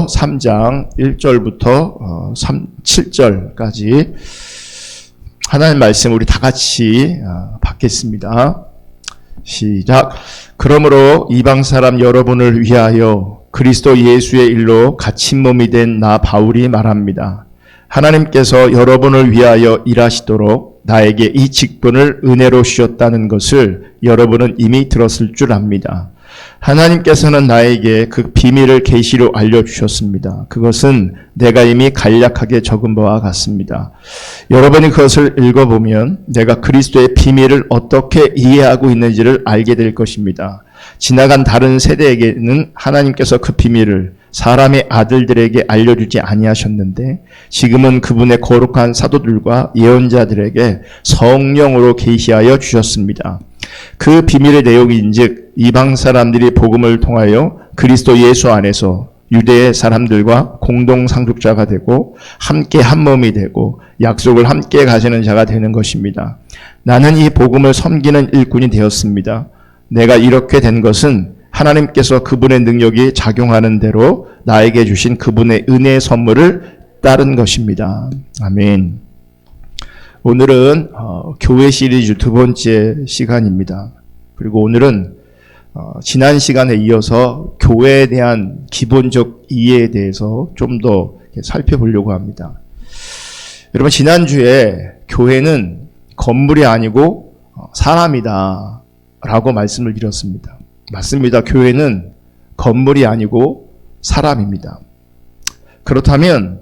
3장 1절부터 7절까지 하나님 말씀 우리 다 같이 받겠습니다. 시작. 그러므로 이방 사람 여러분을 위하여 그리스도 예수의 일로 갇힌 몸이 된 나 바울이 말합니다. 하나님께서 여러분을 위하여 일하시도록 나에게 이 직분을 은혜로 주셨다는 것을 여러분은 이미 들었을 줄 압니다. 하나님께서는 나에게 그 비밀을 계시로 알려주셨습니다. 그것은 내가 이미 간략하게 적은 바와 같습니다. 여러분이 그것을 읽어보면 내가 그리스도의 비밀을 어떻게 이해하고 있는지를 알게 될 것입니다. 지나간 다른 세대에게는 하나님께서 그 비밀을 사람의 아들들에게 알려주지 아니하셨는데 지금은 그분의 거룩한 사도들과 예언자들에게 성령으로 계시하여 주셨습니다. 그 비밀의 내용인즉 이방 사람들이 복음을 통하여 그리스도 예수 안에서 유대의 사람들과 공동 상속자가 되고 함께 한 몸이 되고 약속을 함께 가지는 자가 되는 것입니다. 나는 이 복음을 섬기는 일꾼이 되었습니다. 내가 이렇게 된 것은 하나님께서 그분의 능력이 작용하는 대로 나에게 주신 그분의 은혜의 선물을 따른 것입니다. 아멘. 오늘은 교회 시리즈 두 번째 시간입니다. 그리고 오늘은 지난 시간에 이어서 교회에 대한 기본적 이해에 대해서 좀 더 살펴보려고 합니다. 여러분, 지난주에 교회는 건물이 아니고 사람이다 라고 말씀을 드렸습니다. 맞습니다. 교회는 건물이 아니고 사람입니다. 그렇다면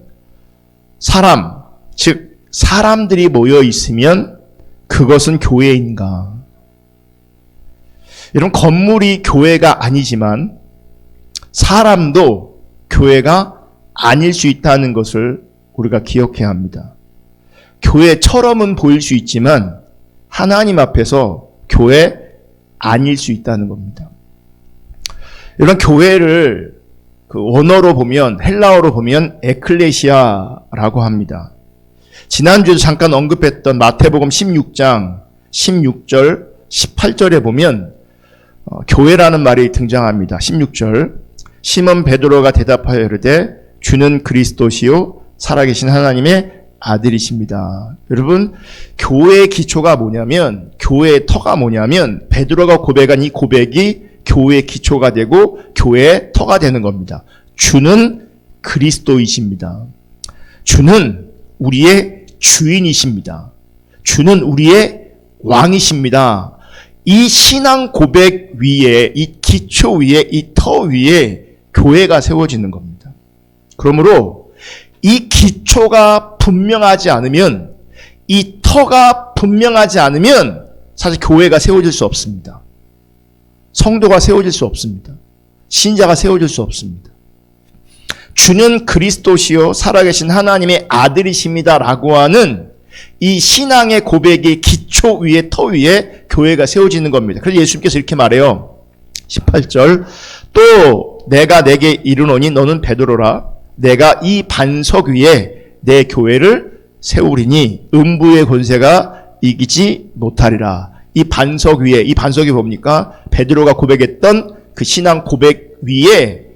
사람, 즉 사람들이 모여 있으면 그것은 교회인가? 이런 건물이 교회가 아니지만 사람도 교회가 아닐 수 있다는 것을 우리가 기억해야 합니다. 교회처럼은 보일 수 있지만 하나님 앞에서 교회 아닐 수 있다는 겁니다. 이런 교회를 그 원어로 보면, 헬라어로 보면 에클레시아라고 합니다. 지난주에 잠깐 언급했던 마태복음 16장 16절 18절에 보면 교회라는 말이 등장합니다. 16절 시몬 베드로가 대답하여 이르되 주는 그리스도시요 살아계신 하나님의 아들이십니다. 여러분, 교회의 기초가 뭐냐면, 교회의 터가 뭐냐면 베드로가 고백한 이 고백이 교회의 기초가 되고 교회의 터가 되는 겁니다. 주는 그리스도이십니다. 주는 우리의 주인이십니다. 주는 우리의 왕이십니다. 이 신앙 고백 위에, 이 기초 위에, 이 터 위에 교회가 세워지는 겁니다. 그러므로 이 기초가 분명하지 않으면, 이 터가 분명하지 않으면 사실 교회가 세워질 수 없습니다. 성도가 세워질 수 없습니다. 신자가 세워질 수 없습니다. 주는 그리스도시요 살아계신 하나님의 아들이십니다 라고 하는 이 신앙의 고백의 기초 위에, 터 위에 교회가 세워지는 겁니다. 그래서 예수님께서 이렇게 말해요. 18절 또 내가 내게 이르노니 너는 베드로라. 내가 이 반석 위에 내 교회를 세우리니 음부의 권세가 이기지 못하리라. 이 반석 위에, 이 반석이 뭡니까? 베드로가 고백했던 그 신앙 고백 위에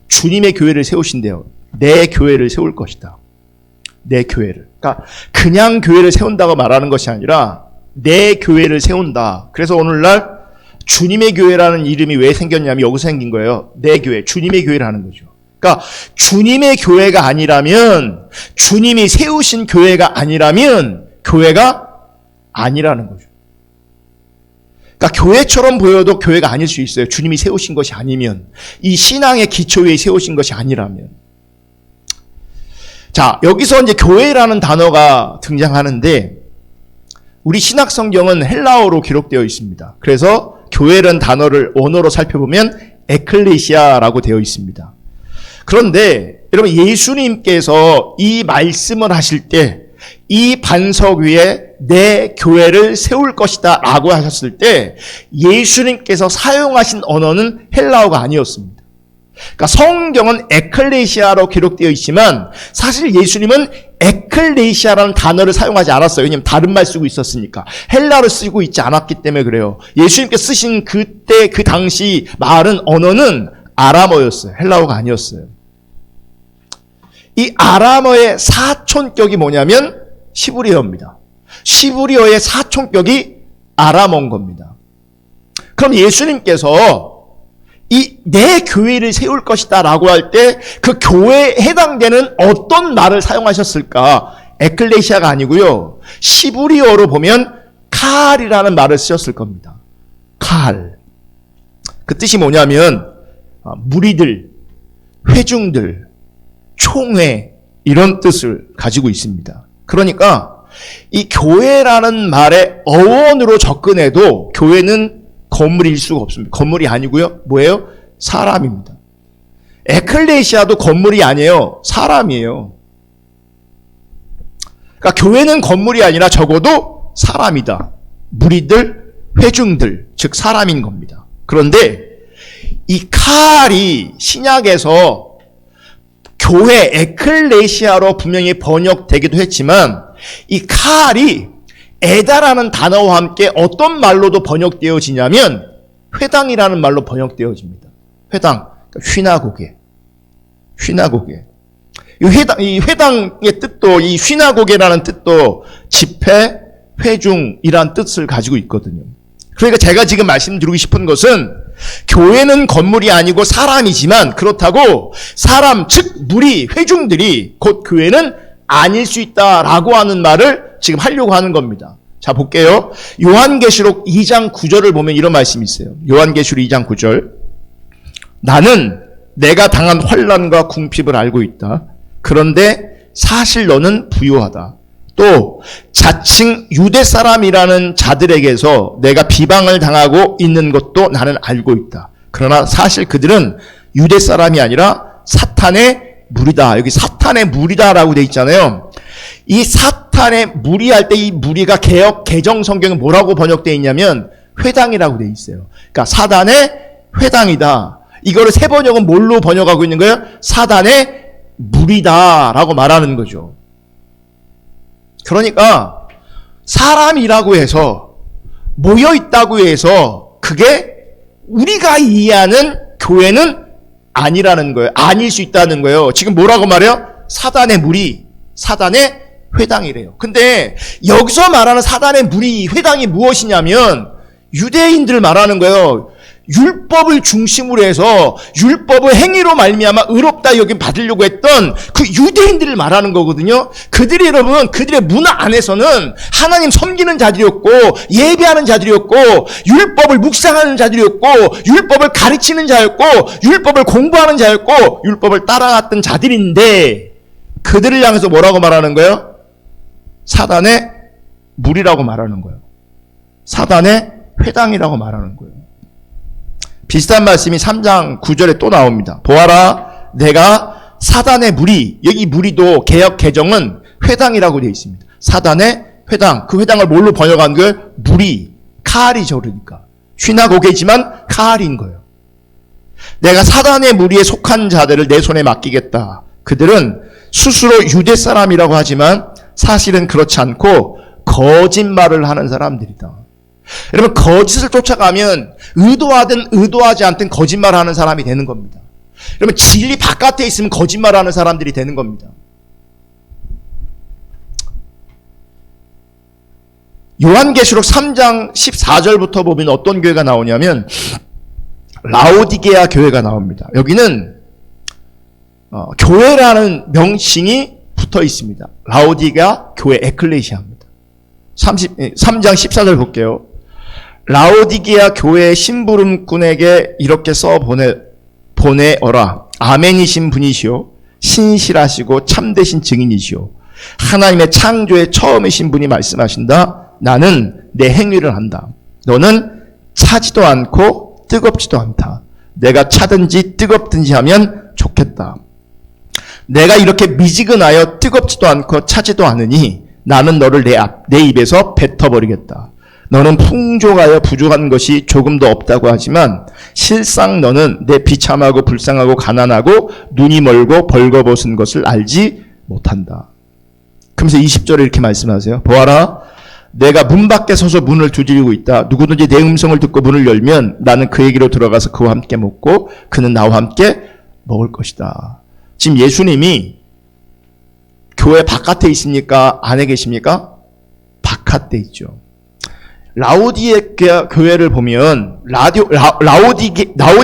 주님의 교회를 세우신대요. 내 교회를 세울 것이다. 내 교회를. 그러니까 그냥 교회를 세운다고 말하는 것이 아니라 내 교회를 세운다. 그래서 오늘날 주님의 교회라는 이름이 왜 생겼냐면 여기서 생긴 거예요. 내 교회, 주님의 교회를 하는 거죠. 그러니까 주님의 교회가 아니라면, 주님이 세우신 교회가 아니라면 교회가 아니라는 거죠. 그러니까 교회처럼 보여도 교회가 아닐 수 있어요. 주님이 세우신 것이 아니면, 이 신앙의 기초 위에 세우신 것이 아니라면. 자, 여기서 이제 교회라는 단어가 등장하는데 우리 신학 성경은 헬라어로 기록되어 있습니다. 그래서 교회라는 단어를 원어로 살펴보면 에클레시아라고 되어 있습니다. 그런데 여러분, 예수님께서 이 말씀을 하실 때 이 반석 위에 내 교회를 세울 것이다 라고 하셨을 때 예수님께서 사용하신 언어는 헬라어가 아니었습니다. 그러니까 성경은 에클레시아로 기록되어 있지만 사실 예수님은 에클레시아라는 단어를 사용하지 않았어요. 왜냐하면 다른 말 쓰고 있었으니까. 헬라어를 쓰고 있지 않았기 때문에 그래요. 예수님께서 쓰신 그때 그 당시 말은 언어는 아람어였어요. 헬라어가 아니었어요. 이 아람어의 사촌격이 뭐냐면 시브리어입니다. 시브리어의 사촌격이 아람어인 겁니다. 그럼 예수님께서 이 내 교회를 세울 것이다 라고 할 때 그 교회에 해당되는 어떤 말을 사용하셨을까? 에클레시아가 아니고요. 시브리어로 보면 칼이라는 말을 쓰셨을 겁니다. 칼. 그 뜻이 뭐냐면 무리들, 회중들, 총회 이런 뜻을 가지고 있습니다. 그러니까 이 교회라는 말의 어원으로 접근해도 교회는 건물일 수가 없습니다. 건물이 아니고요. 뭐예요? 사람입니다. 에클레시아도 건물이 아니에요. 사람이에요. 그러니까 교회는 건물이 아니라 적어도 사람이다. 무리들, 회중들, 즉 사람인 겁니다. 그런데 이 칼이 신약에서 교회 에클레시아로 분명히 번역되기도 했지만 이 칼이 에다라는 단어와 함께 어떤 말로도 번역되어지냐면 회당이라는 말로 번역되어집니다. 회당, 휘나고개. 휘나고개. 이 회당의 뜻도 이 휘나고개라는 뜻도 집회, 회중이란 뜻을 가지고 있거든요. 그러니까 제가 지금 말씀드리고 싶은 것은 교회는 건물이 아니고 사람이지만 그렇다고 사람, 즉 무리, 회중들이 곧 교회는 아닐 수 있다라고 하는 말을 지금 하려고 하는 겁니다. 자, 볼게요. 요한계시록 2장 9절을 보면 이런 말씀이 있어요. 요한계시록 2장 9절. 나는 내가 당한 환난과 궁핍을 알고 있다. 그런데 사실 너는 부유하다. 또 자칭 유대 사람이라는 자들에게서 내가 비방을 당하고 있는 것도 나는 알고 있다. 그러나 사실 그들은 유대 사람이 아니라 사탄의 무리다. 여기 사탄의 무리다라고 돼 있잖아요. 이 사탄의 무리할 때 이 무리가 개역 개정 성경에 뭐라고 번역되어 있냐면 회당이라고 돼 있어요. 그러니까 사단의 회당이다. 이거를 새 번역은 뭘로 번역하고 있는 거예요? 사단의 무리다라고 말하는 거죠. 그러니까 사람이라고 해서 모여 있다고 해서 그게 우리가 이해하는 교회는 아니라는 거예요. 아닐 수 있다는 거예요. 지금 뭐라고 말해요? 사단의 무리, 사단의 회당이래요. 근데 여기서 말하는 사단의 무리, 회당이 무엇이냐면 유대인들을 말하는 거예요. 율법을 중심으로 해서 율법을 행위로 말미암아 의롭다 여김 받으려고 했던 그 유대인들을 말하는 거거든요. 그들이 여러분 그들의 문화 안에서는 하나님 섬기는 자들이었고 예배하는 자들이었고 율법을 묵상하는 자들이었고 율법을 가르치는 자였고 율법을 공부하는 자였고 율법을 따라갔던 자들인데 그들을 향해서 뭐라고 말하는 거예요? 사단의 무리라고 말하는 거예요. 사단의 회당이라고 말하는 거예요. 비슷한 말씀이 3장 9절에 또 나옵니다. 보아라, 내가 사단의 무리, 여기 무리도 개역 개정은 회당이라고 되어 있습니다. 사단의 회당, 그 회당을 뭘로 번역한 거예요? 무리, 칼이죠. 그러니까 휘나고개지만 칼인 거예요. 내가 사단의 무리에 속한 자들을 내 손에 맡기겠다. 그들은 스스로 유대 사람이라고 하지만 사실은 그렇지 않고 거짓말을 하는 사람들이다. 여러분 거짓을 쫓아가면 의도하든 의도하지 않든 거짓말하는 사람이 되는 겁니다. 여러분 진리 바깥에 있으면 거짓말하는 사람들이 되는 겁니다. 요한계시록 3장 14절부터 보면 어떤 교회가 나오냐면 라오디게아 교회가 나옵니다. 여기는 교회라는 명칭이 붙어 있습니다. 라오디게아 교회 에클레시아입니다. 3장 14절 볼게요. 라오디게아 교회의 심부름꾼에게 이렇게 써 보내어라. 아멘이신 분이시오. 신실하시고 참되신 증인이시오. 하나님의 창조의 처음이신 분이 말씀하신다. 나는 내 행위를 한다. 너는 차지도 않고 뜨겁지도 않다. 내가 차든지 뜨겁든지 하면 좋겠다. 내가 이렇게 미지근하여 뜨겁지도 않고 차지도 않으니 나는 너를 내 입에서 뱉어버리겠다. 너는 풍족하여 부족한 것이 조금도 없다고 하지만 실상 너는 내 비참하고 불쌍하고 가난하고 눈이 멀고 벌거벗은 것을 알지 못한다. 그러면서 20절에 이렇게 말씀하세요. 보아라, 내가 문 밖에 서서 문을 두드리고 있다. 누구든지 내 음성을 듣고 문을 열면 나는 그에게로 들어가서 그와 함께 먹고 그는 나와 함께 먹을 것이다. 지금 예수님이 교회 바깥에 있습니까? 안에 계십니까? 바깥에 있죠. 라오디게아 교회를 보면 라오디게아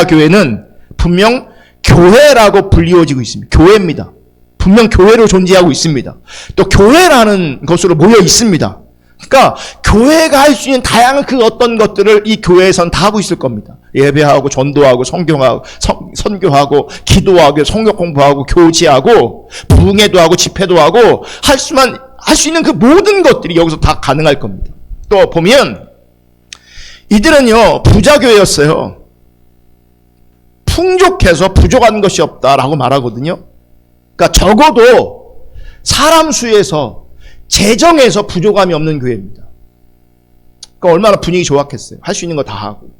교회는 분명 교회라고 불리워지고 있습니다. 교회입니다. 분명 교회로 존재하고 있습니다. 또 교회라는 것으로 모여 있습니다. 그러니까 교회가 할 수 있는 다양한 그 어떤 것들을 이 교회에선 다 하고 있을 겁니다. 예배하고 전도하고 선교하고 기도하고 성경 공부하고 교제하고 부흥회도 하고 집회도 하고 할 수 있는 그 모든 것들이 여기서 다 가능할 겁니다. 또 보면 이들은요 부자 교회였어요. 풍족해서 부족한 것이 없다라고 말하거든요. 그러니까 적어도 사람 수에서 재정에서 부족함이 없는 교회입니다. 그러니까 얼마나 분위기 좋았겠어요. 할 수 있는 거 다 하고.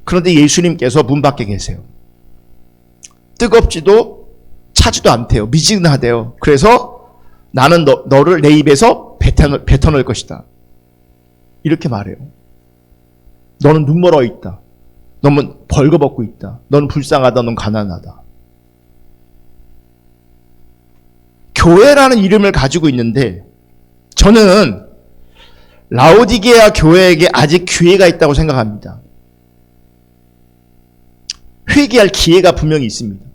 그런데 예수님께서 문 밖에 계세요. 뜨겁지도 차지도 않대요. 미지근하대요. 그래서 나는 너를 내 입에서 뱉어낼 것이다. 이렇게 말해요. 너는 눈멀어 있다. 너는 벌거벗고 있다. 너는 불쌍하다. 너는 가난하다. 교회라는 이름을 가지고 있는데 저는 라오디게아 교회에게 아직 기회가 있다고 생각합니다. 회개할 기회가 분명히 있습니다.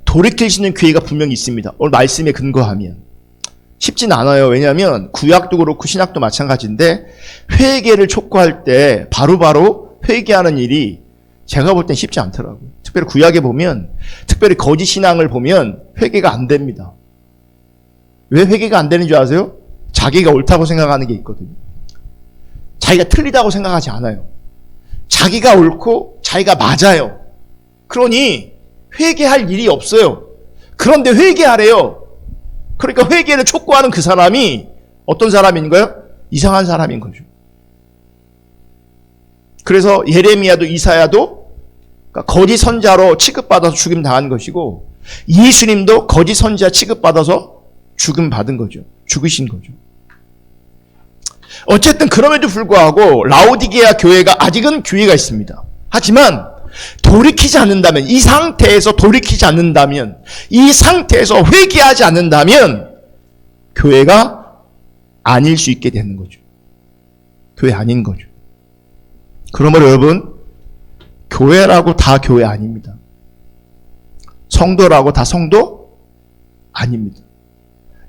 돌이킬 수 있는 기회가 분명히 있습니다. 오늘 말씀에 근거하면. 쉽진 않아요. 왜냐하면 구약도 그렇고 신약도 마찬가지인데 회개를 촉구할 때 바로바로 회개하는 일이 제가 볼 땐 쉽지 않더라고요. 특별히 구약에 보면, 특별히 거짓 신앙을 보면 회개가 안 됩니다. 왜 회개가 안 되는 줄 아세요? 자기가 옳다고 생각하는 게 있거든요. 자기가 틀리다고 생각하지 않아요. 자기가 옳고 자기가 맞아요. 그러니 회개할 일이 없어요. 그런데 회개하래요. 그러니까 회개를 촉구하는 그 사람이 어떤 사람인 거예요? 이상한 사람인 거죠. 그래서 예레미야도 이사야도 거짓 선자로 취급받아서 죽임 당한 것이고 예수님도 거짓 선자 취급받아서 죽음 받은 거죠. 죽으신 거죠. 어쨌든 그럼에도 불구하고 라오디게아 교회가 아직은 기회가 있습니다. 하지만 돌이키지 않는다면, 이 상태에서 돌이키지 않는다면, 이 상태에서 회개하지 않는다면 교회가 아닐 수 있게 되는 거죠. 교회 아닌 거죠. 그러므로 여러분, 교회라고 다 교회 아닙니다. 성도라고 다 성도 아닙니다.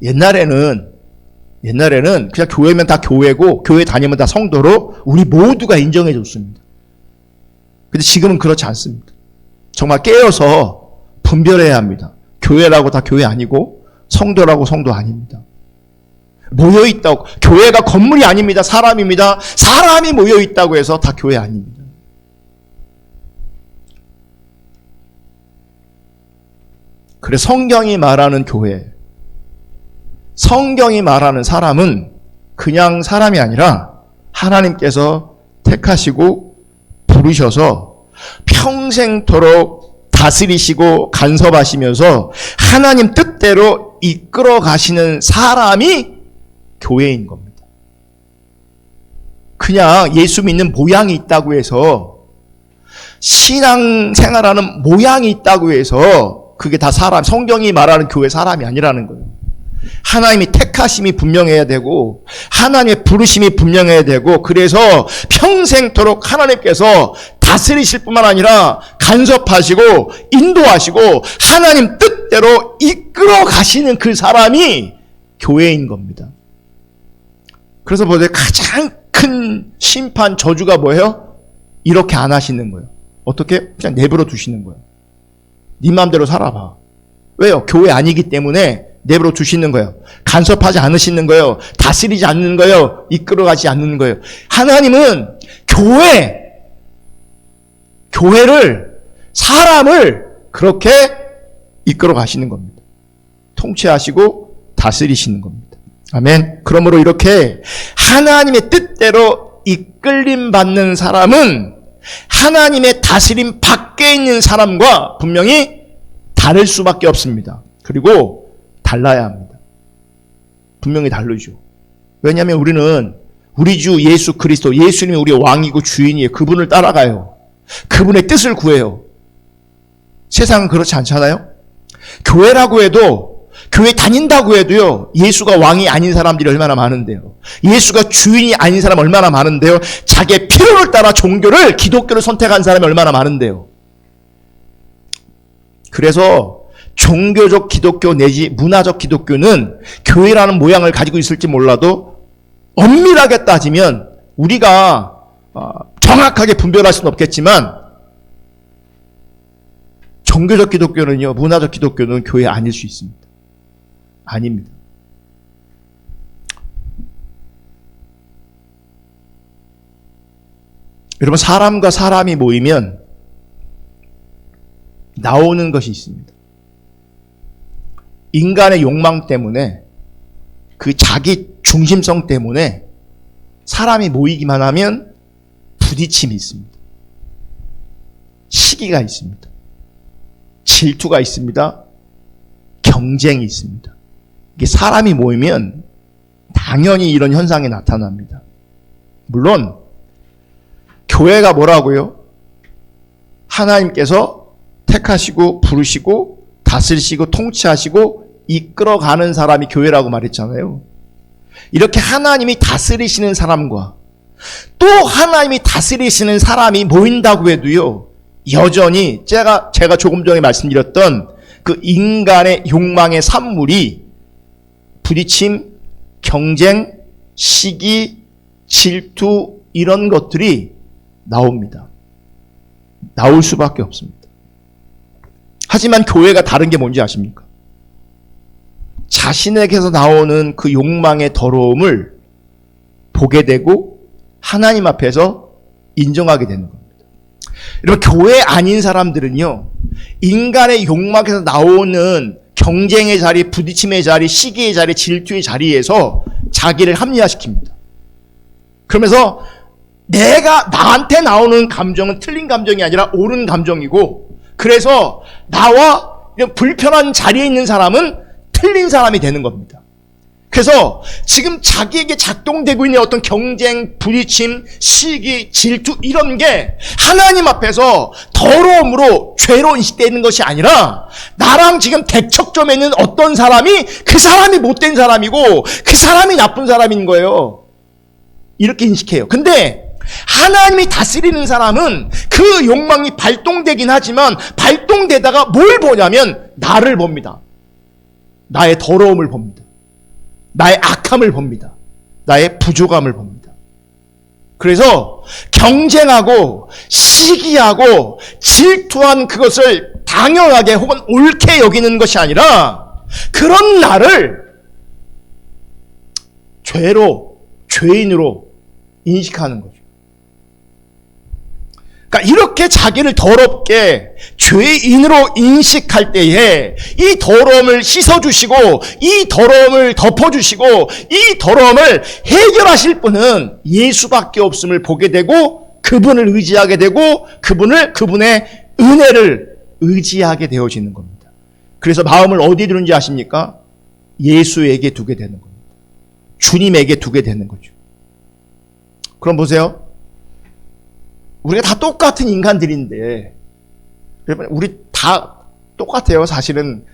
옛날에는 그냥 교회면 다 교회고 교회 다니면 다 성도로 우리 모두가 인정해 줬습니다. 근데 지금은 그렇지 않습니다. 정말 깨어서 분별해야 합니다. 교회라고 다 교회 아니고 성도라고 성도 아닙니다. 모여있다고, 교회가 건물이 아닙니다. 사람입니다. 사람이 모여있다고 해서 다 교회 아닙니다. 그래 성경이 말하는 교회, 성경이 말하는 사람은 그냥 사람이 아니라 하나님께서 택하시고 부르셔서 평생토록 다스리시고 간섭하시면서 하나님 뜻대로 이끌어 가시는 사람이 교회인 겁니다. 그냥 예수 믿는 모양이 있다고 해서, 신앙 생활하는 모양이 있다고 해서 그게 다 사람, 성경이 말하는 교회 사람이 아니라는 거예요. 하나님이 택하심이 분명해야 되고 하나님의 부르심이 분명해야 되고, 그래서 평생토록 하나님께서 다스리실 뿐만 아니라 간섭하시고 인도하시고 하나님 뜻대로 이끌어 가시는 그 사람이 교회인 겁니다. 그래서 보세요. 가장 큰 심판 저주가 뭐예요? 이렇게 안 하시는 거예요. 어떻게? 그냥 내버려 두시는 거예요. 네 마음대로 살아봐. 왜요? 교회 아니기 때문에 내버려 두시는 거예요. 간섭하지 않으시는 거예요. 다스리지 않는 거예요. 이끌어가지 않는 거예요. 하나님은 교회를, 사람을 그렇게 이끌어 가시는 겁니다. 통치하시고 다스리시는 겁니다. 아멘. 그러므로 이렇게 하나님의 뜻대로 이끌림 받는 사람은 하나님의 다스림 밖에 있는 사람과 분명히 다를 수밖에 없습니다. 그리고 달라야 합니다. 분명히 다르죠. 왜냐하면 우리는 우리 주 예수 그리스도, 예수님이 우리의 왕이고 주인이에요. 그분을 따라가요. 그분의 뜻을 구해요. 세상은 그렇지 않잖아요. 교회라고 해도, 교회 다닌다고 해도요, 예수가 왕이 아닌 사람들이 얼마나 많은데요. 예수가 주인이 아닌 사람 얼마나 많은데요. 자기의 필요를 따라 종교를, 기독교를 선택한 사람이 얼마나 많은데요. 그래서 종교적 기독교 내지 문화적 기독교는 교회라는 모양을 가지고 있을지 몰라도 엄밀하게 따지면 우리가 정확하게 분별할 수는 없겠지만 종교적 기독교는요, 문화적 기독교는 교회 아닐 수 있습니다. 아닙니다. 여러분, 사람과 사람이 모이면 나오는 것이 있습니다. 인간의 욕망 때문에, 그 자기 중심성 때문에 사람이 모이기만 하면 부딪힘이 있습니다. 시기가 있습니다. 질투가 있습니다. 경쟁이 있습니다. 이게 사람이 모이면 당연히 이런 현상이 나타납니다. 물론 교회가 뭐라고요? 하나님께서 택하시고 부르시고 다스리시고 통치하시고 이끌어가는 사람이 교회라고 말했잖아요. 이렇게 하나님이 다스리시는 사람과 또 하나님이 다스리시는 사람이 모인다고 해도요, 여전히 제가 조금 전에 말씀드렸던 그 인간의 욕망의 산물이 부딪힘, 경쟁, 시기, 질투 이런 것들이 나옵니다. 나올 수밖에 없습니다. 하지만 교회가 다른 게 뭔지 아십니까? 자신에게서 나오는 그 욕망의 더러움을 보게 되고 하나님 앞에서 인정하게 되는 겁니다. 여러분, 교회 아닌 사람들은요, 인간의 욕망에서 나오는 경쟁의 자리, 부딪힘의 자리, 시기의 자리, 질투의 자리에서 자기를 합리화시킵니다. 그러면서 나한테 나오는 감정은 틀린 감정이 아니라 옳은 감정이고, 그래서 나와 불편한 자리에 있는 사람은 틀린 사람이 되는 겁니다. 그래서 지금 자기에게 작동되고 있는 어떤 경쟁, 부딪힘, 시기, 질투 이런 게 하나님 앞에서 더러움으로 죄로 인식되는 것이 아니라 나랑 지금 대척점에 있는 어떤 사람이 그 사람이 못된 사람이고 그 사람이 나쁜 사람인 거예요. 이렇게 인식해요. 근데 하나님이 다스리는 사람은 그 욕망이 발동되긴 하지만 발동되다가 뭘 보냐면 나를 봅니다. 나의 더러움을 봅니다. 나의 악함을 봅니다. 나의 부족함을 봅니다. 그래서 경쟁하고 시기하고 질투한 그것을 당연하게 혹은 옳게 여기는 것이 아니라 그런 나를 죄인으로 인식하는 거죠. 그러니까 이렇게 자기를 더럽게 죄인으로 인식할 때에 이 더러움을 씻어주시고 이 더러움을 덮어주시고 이 더러움을 해결하실 분은 예수밖에 없음을 보게 되고 그분을 의지하게 되고 그분의 은혜를 의지하게 되어지는 겁니다. 그래서 마음을 어디에 두는지 아십니까? 예수에게 두게 되는 겁니다. 주님에게 두게 되는 거죠. 그럼 보세요. 우리가 다 똑같은 인간들인데, 여러분, 우리 다 똑같아요. 사실은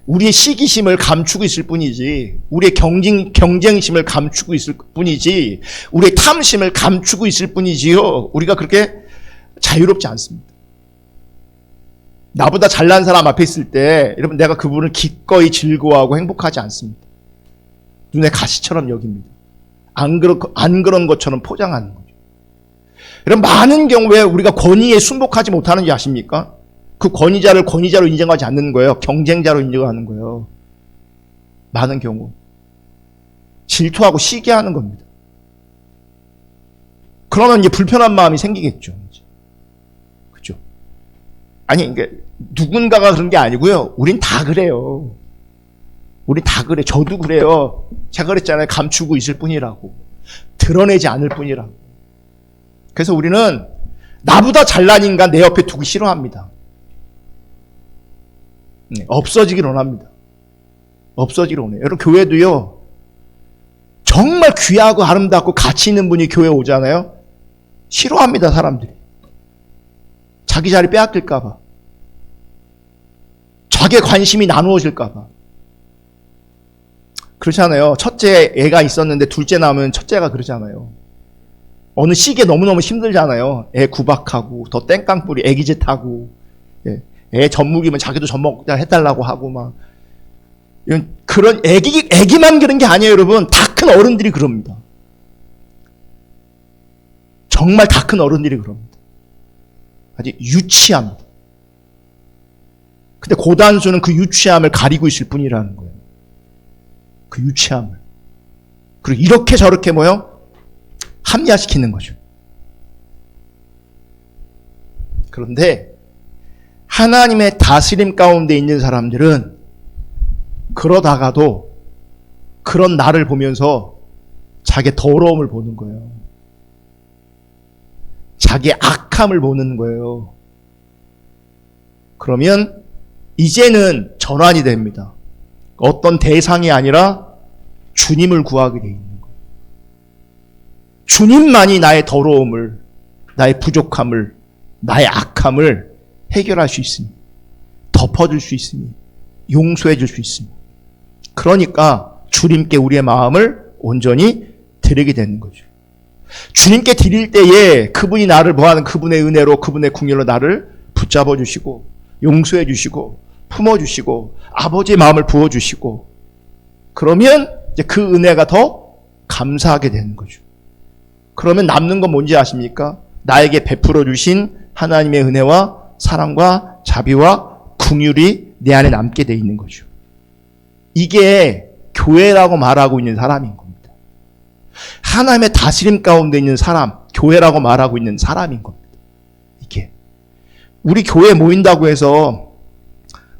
우리의 시기심을 감추고 있을 뿐이지, 우리의 경쟁심을 감추고 있을 뿐이지, 우리의 탐심을 감추고 있을 뿐이지요. 우리가 그렇게 자유롭지 않습니다. 나보다 잘난 사람 앞에 있을 때, 여러분, 내가 그분을 기꺼이 즐거워하고 행복하지 않습니다. 눈에 가시처럼 여깁니다. 안 그런 것처럼 포장하는 거죠. 여러분, 많은 경우에 우리가 권위에 순복하지 못하는지 아십니까? 그 권위자를 권위자로 인정하지 않는 거예요. 경쟁자로 인정하는 거예요. 많은 경우. 질투하고 시기하는 겁니다. 그러면 이제 불편한 마음이 생기겠죠. 그죠? 아니, 그러니까 누군가가 그런 게 아니고요. 우린 다 그래요. 우린 다 그래. 저도 그래요. 제가 그랬잖아요. 감추고 있을 뿐이라고. 드러내지 않을 뿐이라고. 그래서 우리는 나보다 잘난 인간 내 옆에 두기 싫어합니다. 없어지기를 원합니다. 없어지기를 원해요. 여러분, 교회도요, 정말 귀하고 아름답고 가치 있는 분이 교회 오잖아요. 싫어합니다, 사람들이. 자기 자리 빼앗길까봐. 자기의 관심이 나누어질까 봐. 그렇잖아요. 첫째 애가 있었는데 둘째 낳으면 첫째가 그러잖아요. 어느 시기에 너무너무 힘들잖아요. 애 구박하고 더 땡깡뿌리 애기짓 하고, 애 젖먹이면 자기도 젖먹자 해달라고 하고 막. 그런 애기만 그런 게 아니에요, 여러분. 다 큰 어른들이 그럽니다. 정말 다 큰 어른들이 그럽니다. 아주 유치합니다. 근데 고단수는 그 유치함을 가리고 있을 뿐이라는 거예요. 그 유치함을. 그리고 이렇게 저렇게 뭐요? 합리화시키는 거죠. 그런데 하나님의 다스림 가운데 있는 사람들은 그러다가도 그런 나를 보면서 자기의 더러움을 보는 거예요. 자기의 악함을 보는 거예요. 그러면 이제는 전환이 됩니다. 어떤 대상이 아니라 주님을 구하게 돼 있는 거예요. 주님만이 나의 더러움을, 나의 부족함을, 나의 악함을 해결할 수 있으니, 덮어줄 수 있으니, 용서해 줄 수 있으니. 그러니까 주님께 우리의 마음을 온전히 드리게 되는 거죠. 주님께 드릴 때에 그분이 나를 뭐하는 그분의 은혜로, 그분의 궁율로 나를 붙잡아 주시고, 용서해 주시고, 품어 주시고, 아버지의 마음을 부어 주시고, 그러면 이제 그 은혜가 더 감사하게 되는 거죠. 그러면 남는 건 뭔지 아십니까? 나에게 베풀어 주신 하나님의 은혜와 사랑과 자비와 긍휼이 내 안에 남게 돼 있는 거죠. 이게 교회라고 말하고 있는 사람인 겁니다. 하나님의 다스림 가운데 있는 사람, 교회라고 말하고 있는 사람인 겁니다. 이게 우리 교회에 모인다고 해서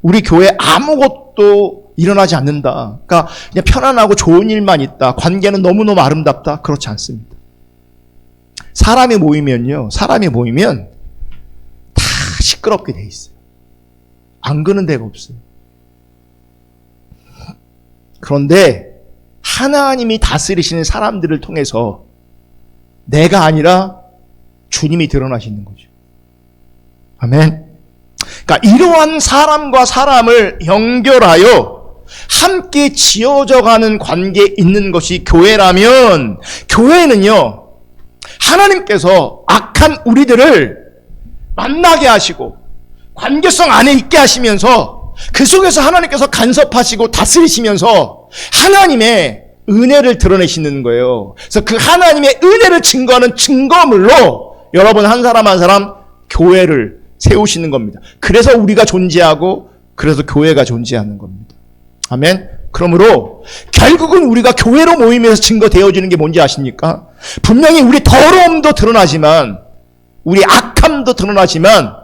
우리 교회에 아무것도 일어나지 않는다. 그러니까 그냥 편안하고 좋은 일만 있다. 관계는 너무너무 아름답다. 그렇지 않습니다. 사람이 모이면 다 시끄럽게 돼 있어요. 안 그는 데가 없어요. 그런데 하나님이 다스리시는 사람들을 통해서 내가 아니라 주님이 드러나시는 거죠. 아멘. 그러니까 이러한 사람과 사람을 연결하여 함께 지어져가는 관계에 있는 것이 교회라면, 교회는요, 하나님께서 악한 우리들을 만나게 하시고 관계성 안에 있게 하시면서 그 속에서 하나님께서 간섭하시고 다스리시면서 하나님의 은혜를 드러내시는 거예요. 그래서 그 하나님의 은혜를 증거하는 증거물로 여러분 한 사람 한 사람 교회를 세우시는 겁니다. 그래서 우리가 존재하고 그래서 교회가 존재하는 겁니다. 아멘. 그러므로 결국은 우리가 교회로 모이면서 증거되어지는 게 뭔지 아십니까? 분명히 우리 더러움도 드러나지만, 우리 악함도 드러나지만,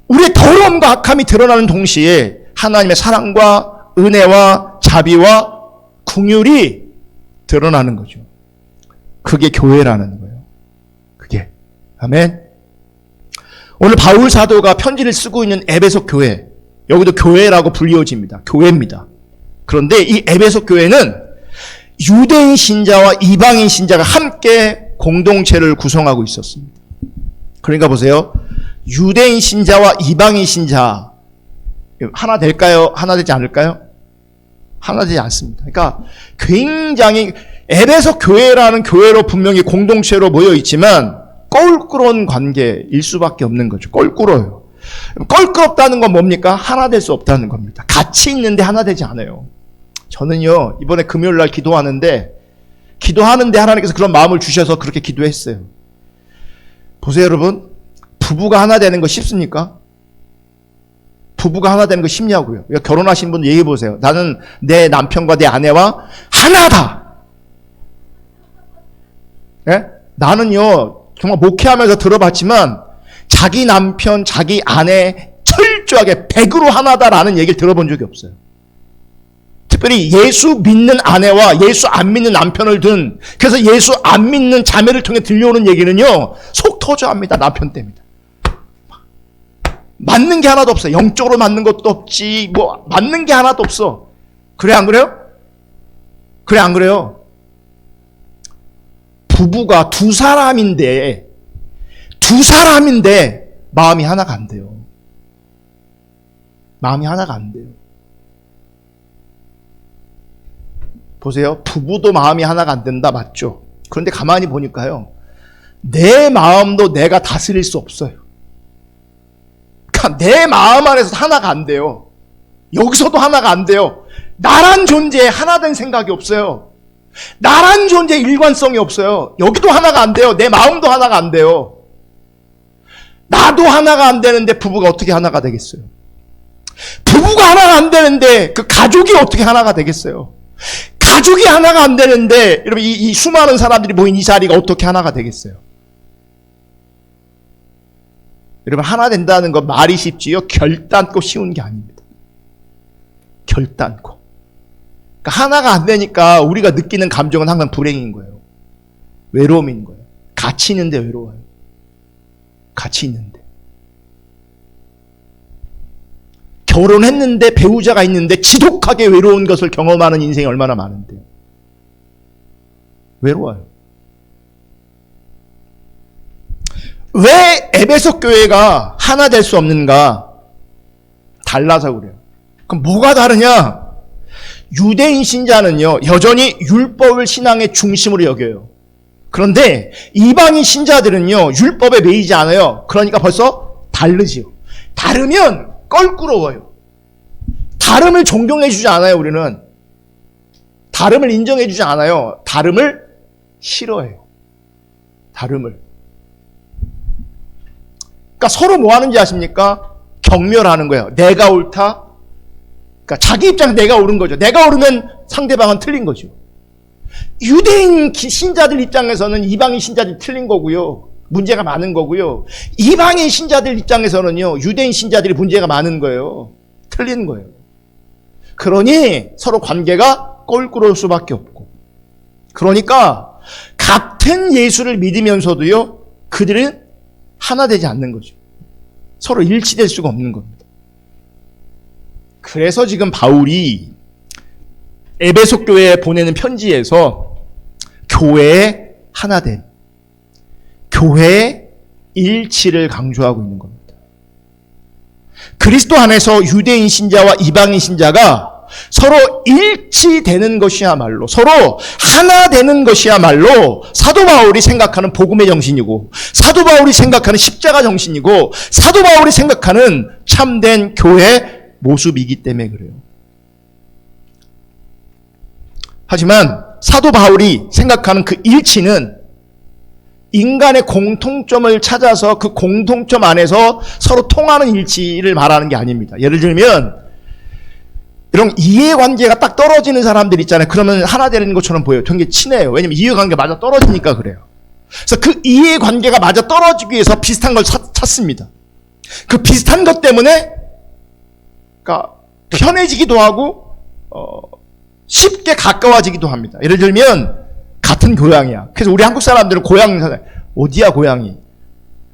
우리의 더러움과 악함이 드러나는 동시에 하나님의 사랑과 은혜와 자비와 긍휼이 드러나는 거죠. 그게 교회라는 거예요. 그게. 아멘. 오늘 바울 사도가 편지를 쓰고 있는 에베소 교회, 여기도 교회라고 불리워집니다. 교회입니다. 그런데 이 에베소 교회는 유대인 신자와 이방인 신자가 함께 공동체를 구성하고 있었습니다. 그러니까 보세요. 유대인 신자와 이방인 신자 하나 될까요? 하나 되지 않을까요? 하나 되지 않습니다. 그러니까 굉장히 에베소 교회라는 교회로 분명히 공동체로 모여 있지만 껄끄러운 관계일 수밖에 없는 거죠. 껄끄러워요. 껄끄럽다는 건 뭡니까? 하나 될 수 없다는 겁니다. 같이 있는데 하나 되지 않아요. 저는요, 이번에 금요일 날 기도하는데 하나님께서 그런 마음을 주셔서 그렇게 기도했어요. 보세요, 여러분. 부부가 하나 되는 거 쉽습니까? 부부가 하나 되는 거 쉽냐고요. 결혼하신 분 얘기해 보세요. 나는 내 남편과 내 아내와 하나다. 예? 나는요, 정말 목회하면서 들어봤지만 자기 남편, 자기 아내 철저하게 100으로 하나다라는 얘기를 들어본 적이 없어요. 특별히 예수 믿는 아내와 예수 안 믿는 남편을 둔, 그래서 예수 안 믿는 자매를 통해 들려오는 얘기는요, 속 터져합니다. 남편 때입니다. 맞는 게 하나도 없어요. 영적으로 맞는 것도 없지, 맞는 게 하나도 없어. 그래, 안 그래요? 그래, 안 그래요? 부부가 두 사람인데 마음이 하나가 안 돼요. 마음이 하나가 안 돼요. 보세요. 부부도 마음이 하나가 안 된다, 맞죠? 그런데 가만히 보니까요, 내 마음도 내가 다스릴 수 없어요. 그러니까 내 마음 안에서 하나가 안 돼요. 여기서도 하나가 안 돼요. 나란 존재에 하나 된 생각이 없어요. 나란 존재에 일관성이 없어요. 여기도 하나가 안 돼요. 내 마음도 하나가 안 돼요. 나도 하나가 안 되는데 부부가 어떻게 하나가 되겠어요? 부부가 하나가 안 되는데 그 가족이 어떻게 하나가 되겠어요? 가족이 하나가 안 되는데 여러분 이 수많은 사람들이 모인 이 자리가 어떻게 하나가 되겠어요? 여러분 하나 된다는 건 말이 쉽지요. 결단코 쉬운 게 아닙니다. 결단코. 그러니까 하나가 안 되니까 우리가 느끼는 감정은 항상 불행인 거예요. 외로움인 거예요. 같이 있는데 외로워요. 같이 있는데. 결혼했는데 배우자가 있는데 지독하게 외로운 것을 경험하는 인생이 얼마나 많은데요. 외로워요. 왜 에베소 교회가 하나 될 수 없는가? 달라서 그래요. 그럼 뭐가 다르냐? 유대인 신자는요, 여전히 율법을 신앙의 중심으로 여겨요. 그런데 이방인 신자들은요, 율법에 매이지 않아요. 그러니까 벌써 다르지요. 다르면 껄끄러워요. 다름을 존경해주지 않아요, 우리는. 다름을 인정해주지 않아요. 다름을 싫어해요. 다름을. 그러니까 서로 뭐 하는지 아십니까? 경멸하는 거예요. 내가 옳다. 그러니까 자기 입장에서 내가 옳은 거죠. 내가 옳으면 상대방은 틀린 거죠. 유대인 신자들 입장에서는 이방인 신자들이 틀린 거고요. 문제가 많은 거고요. 이방인 신자들 입장에서는요, 유대인 신자들이 문제가 많은 거예요. 틀린 거예요. 그러니 서로 관계가 껄끄러울 수밖에 없고. 그러니까 같은 예수를 믿으면서도요, 그들은 하나 되지 않는 거죠. 서로 일치될 수가 없는 겁니다. 그래서 지금 바울이 에베소 교회에 보내는 편지에서 교회의 하나됨, 교회의 일치를 강조하고 있는 겁니다. 그리스도 안에서 유대인 신자와 이방인 신자가 서로 일치되는 것이야말로, 서로 하나 되는 것이야말로 사도 바울이 생각하는 복음의 정신이고, 사도 바울이 생각하는 십자가 정신이고, 사도 바울이 생각하는 참된 교회 모습이기 때문에 그래요. 하지만 사도 바울이 생각하는 그 일치는 인간의 공통점을 찾아서 그 공통점 안에서 서로 통하는 일치를 말하는 게 아닙니다. 예를 들면 이런 이해관계가 딱 떨어지는 사람들 있잖아요. 그러면 하나 되는 것처럼 보여요. 되게 친해요. 왜냐면 이해관계가 맞아 떨어지니까 그래요. 그래서 그 이해관계가 맞아 떨어지기 위해서 비슷한 걸 찾습니다. 그 비슷한 것 때문에 그러니까 편해지기도 하고 쉽게 가까워지기도 합니다. 예를 들면 같은 고향이야. 그래서 우리 한국 사람들은 고향 어디야 고향이?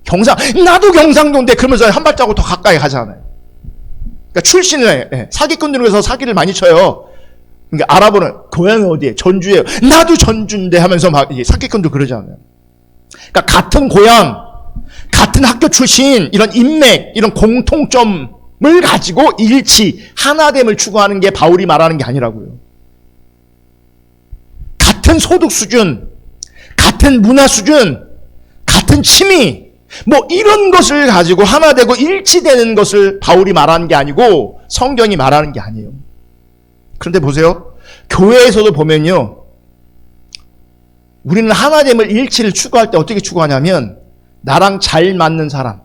경상. 나도 경상도인데 그러면서 한 발자국 더 가까이 가잖아요. 그러니까 출신을 해. 사기꾼들에서 사기를 많이 쳐요. 그러니까 알아보는 고향이 어디에? 전주예요. 나도 전주인데 하면서 막 사기꾼들 그러잖아요. 그러니까 같은 고향, 같은 학교 출신, 이런 인맥, 이런 공통점을 가지고 일치, 하나됨을 추구하는 게 바울이 말하는 게 아니라고요. 같은 소득 수준, 같은 문화 수준, 같은 취미, 뭐 이런 것을 가지고 하나 되고 일치되는 것을 바울이 말하는 게 아니고 성경이 말하는 게 아니에요. 그런데 보세요. 교회에서도 보면요, 우리는 하나됨을 일치를 추구할 때 어떻게 추구하냐면 나랑 잘 맞는 사람,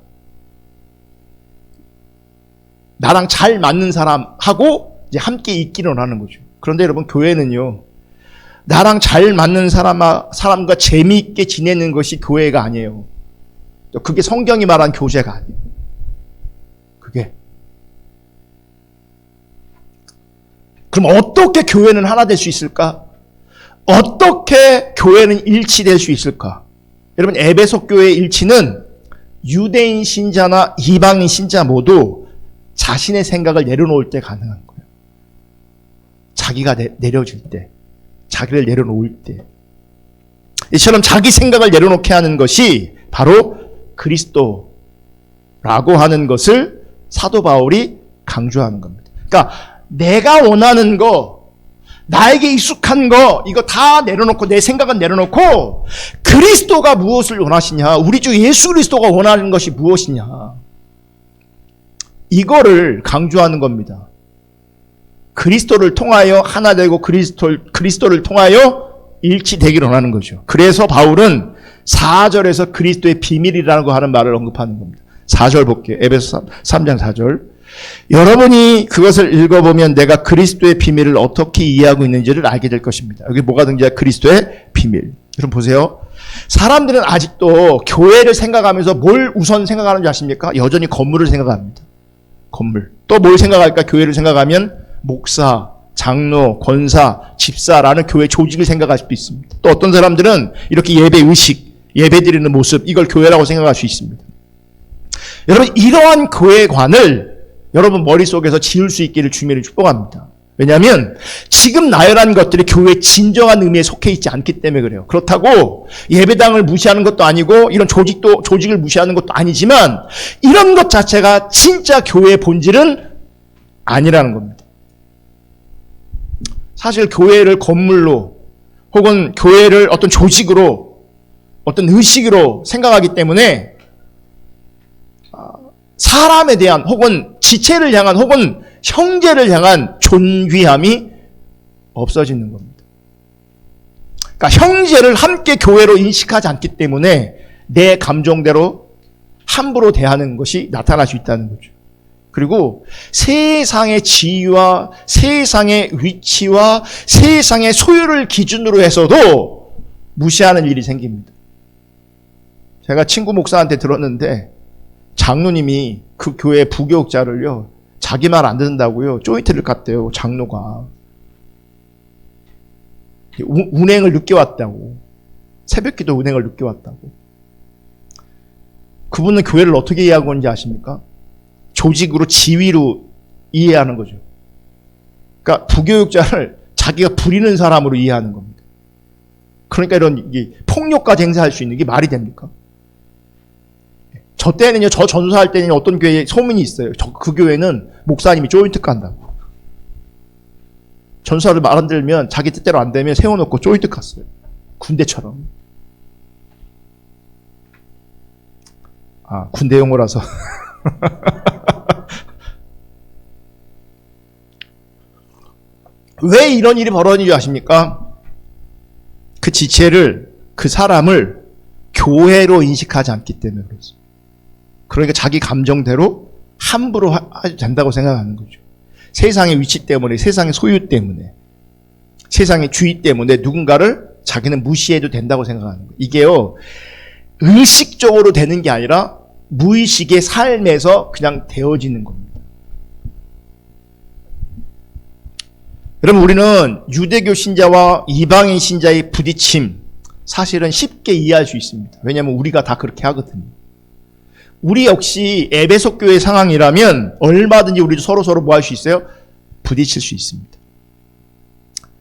나랑 잘 맞는 사람하고 이제 함께 있기를 원하는 거죠. 그런데 여러분 교회는요, 나랑 잘 맞는 사람과 재미있게 지내는 것이 교회가 아니에요. 그게 성경이 말한 교제가 아니에요. 그게. 그럼 어떻게 교회는 하나 될 수 있을까? 어떻게 교회는 일치될 수 있을까? 여러분 에베소 교회의 일치는 유대인 신자나 이방인 신자 모두 자신의 생각을 내려놓을 때 가능한 거예요. 자기가 내려질 때, 자기를 내려놓을 때. 이처럼 자기 생각을 내려놓게 하는 것이 바로 그리스도라고 하는 것을 사도 바울이 강조하는 겁니다. 그러니까 내가 원하는 거, 나에게 익숙한 거, 이거 다 내려놓고, 내 생각은 내려놓고, 그리스도가 무엇을 원하시냐, 우리 주 예수 그리스도가 원하는 것이 무엇이냐, 이거를 강조하는 겁니다. 그리스도를 통하여 하나 되고 그리스도를 통하여 일치되기를 원하는 거죠. 그래서 바울은 4절에서 그리스도의 비밀이라고 하는 말을 언급하는 겁니다. 4절 볼게요. 에베소 3장 4절. 여러분이 그것을 읽어보면 내가 그리스도의 비밀을 어떻게 이해하고 있는지를 알게 될 것입니다. 여기 뭐가 등장해요? 그리스도의 비밀. 여러분 보세요. 사람들은 아직도 교회를 생각하면서 뭘 우선 생각하는지 아십니까? 여전히 건물을 생각합니다. 건물. 또 뭘 생각할까? 교회를 생각하면 목사, 장로, 권사, 집사라는 교회 조직을 생각할 수도 있습니다. 또 어떤 사람들은 이렇게 예배 의식, 예배 드리는 모습, 이걸 교회라고 생각할 수 있습니다. 여러분, 이러한 교회관을 여러분 머릿속에서 지을 수 있기를 주님을 축복합니다. 왜냐하면 지금 나열한 것들이 교회의 진정한 의미에 속해 있지 않기 때문에 그래요. 그렇다고 예배당을 무시하는 것도 아니고 이런 조직을 무시하는 것도 아니지만 이런 것 자체가 진짜 교회의 본질은 아니라는 겁니다. 사실 교회를 건물로 혹은 교회를 어떤 조직으로 어떤 의식으로 생각하기 때문에 사람에 대한 혹은 지체를 향한 혹은 형제를 향한 존귀함이 없어지는 겁니다. 그러니까 형제를 함께 교회로 인식하지 않기 때문에 내 감정대로 함부로 대하는 것이 나타날 수 있다는 거죠. 그리고 세상의 지위와 세상의 위치와 세상의 소유를 기준으로 해서도 무시하는 일이 생깁니다. 제가 친구 목사한테 들었는데 장로님이 그 교회 부교육자를요, 자기 말 안 듣는다고요, 조인트를 갔대요, 장로가. 운행을 늦게 왔다고. 새벽기도 운행을 늦게 왔다고. 그분은 교회를 어떻게 이해하고 있는지 아십니까? 조직으로, 지위로 이해하는 거죠. 그러니까 부교육자를 자기가 부리는 사람으로 이해하는 겁니다. 그러니까 이런 폭력까지 행사할 수 있는 게 말이 됩니까? 저 때는요, 저 전도사할 때는 어떤 교회에 소문이 있어요. 그 교회는 목사님이 조인트 간다고. 전도사를 말 안 들면 자기 뜻대로 안 되면 세워놓고 조인트 갔어요. 군대처럼. 아, 군대 용어라서. 왜 이런 일이 벌어지는지 아십니까? 그 지체를, 그 사람을 교회로 인식하지 않기 때문에 그렇습니다. 그러니까 자기 감정대로 함부로 해도 된다고 생각하는 거죠. 세상의 위치 때문에, 세상의 소유 때문에, 세상의 주의 때문에 누군가를 자기는 무시해도 된다고 생각하는 거예요. 이게요, 의식적으로 되는 게 아니라 무의식의 삶에서 그냥 되어지는 겁니다. 여러분, 우리는 유대교 신자와 이방인 신자의 부딪힘, 사실은 쉽게 이해할 수 있습니다. 왜냐하면 우리가 다 그렇게 하거든요. 우리 역시 에베소 교회 상황이라면 얼마든지 우리도 서로 뭐 할 수 있어요? 부딪힐 수 있습니다.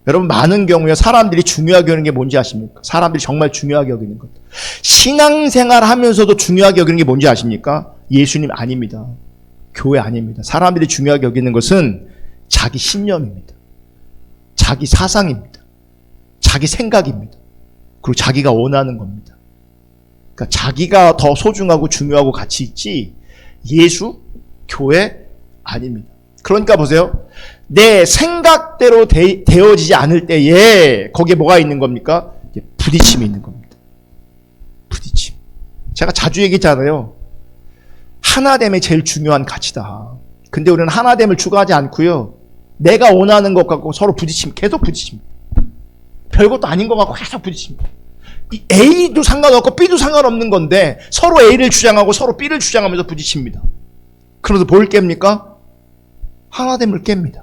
여러분, 많은 경우에 사람들이 중요하게 여기는 게 뭔지 아십니까? 사람들이 정말 중요하게 여기는 것. 신앙생활 하면서도 중요하게 여기는 게 뭔지 아십니까? 예수님 아닙니다. 교회 아닙니다. 사람들이 중요하게 여기는 것은 자기 신념입니다. 자기 사상입니다. 자기 생각입니다. 그리고 자기가 원하는 겁니다. 그러니까 자기가 더 소중하고 중요하고 가치 있지 예수, 교회 아닙니다. 그러니까 보세요. 내 생각대로 되어지지 않을 때에 거기에 뭐가 있는 겁니까? 부딪힘이 있는 겁니다. 부딪힘. 제가 자주 얘기했잖아요. 하나됨이 제일 중요한 가치다. 근데 우리는 하나됨을 추구하지 않고요. 내가 원하는 것 갖고 서로 계속 부딪힙니다. 별것도 아닌 것 같고 계속 부딪힙니다. A도 상관없고 B도 상관없는 건데 서로 A를 주장하고 서로 B를 주장하면서 부딪힙니다. 그래서 뭘 깹니까? 하나됨을 깹니다.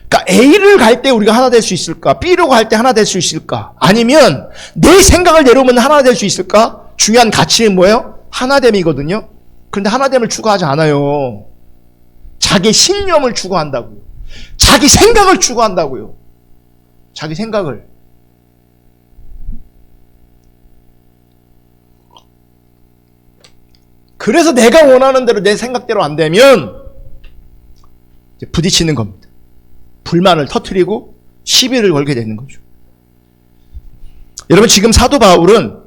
그러니까 A를 갈 때 우리가 하나 될 수 있을까? B로 갈 때 하나 될 수 있을까? 아니면 내 생각을 내려오면 하나 될 수 있을까? 중요한 가치는 뭐예요? 하나됨이거든요. 그런데 하나됨을 추구하지 않아요. 자기 신념을 추구한다고요. 자기 생각을 추구한다고요. 자기 생각을. 그래서 내가 원하는 대로 내 생각대로 안 되면 이제 부딪히는 겁니다. 불만을 터뜨리고 시비를 걸게 되는 거죠. 여러분, 지금 사도 바울은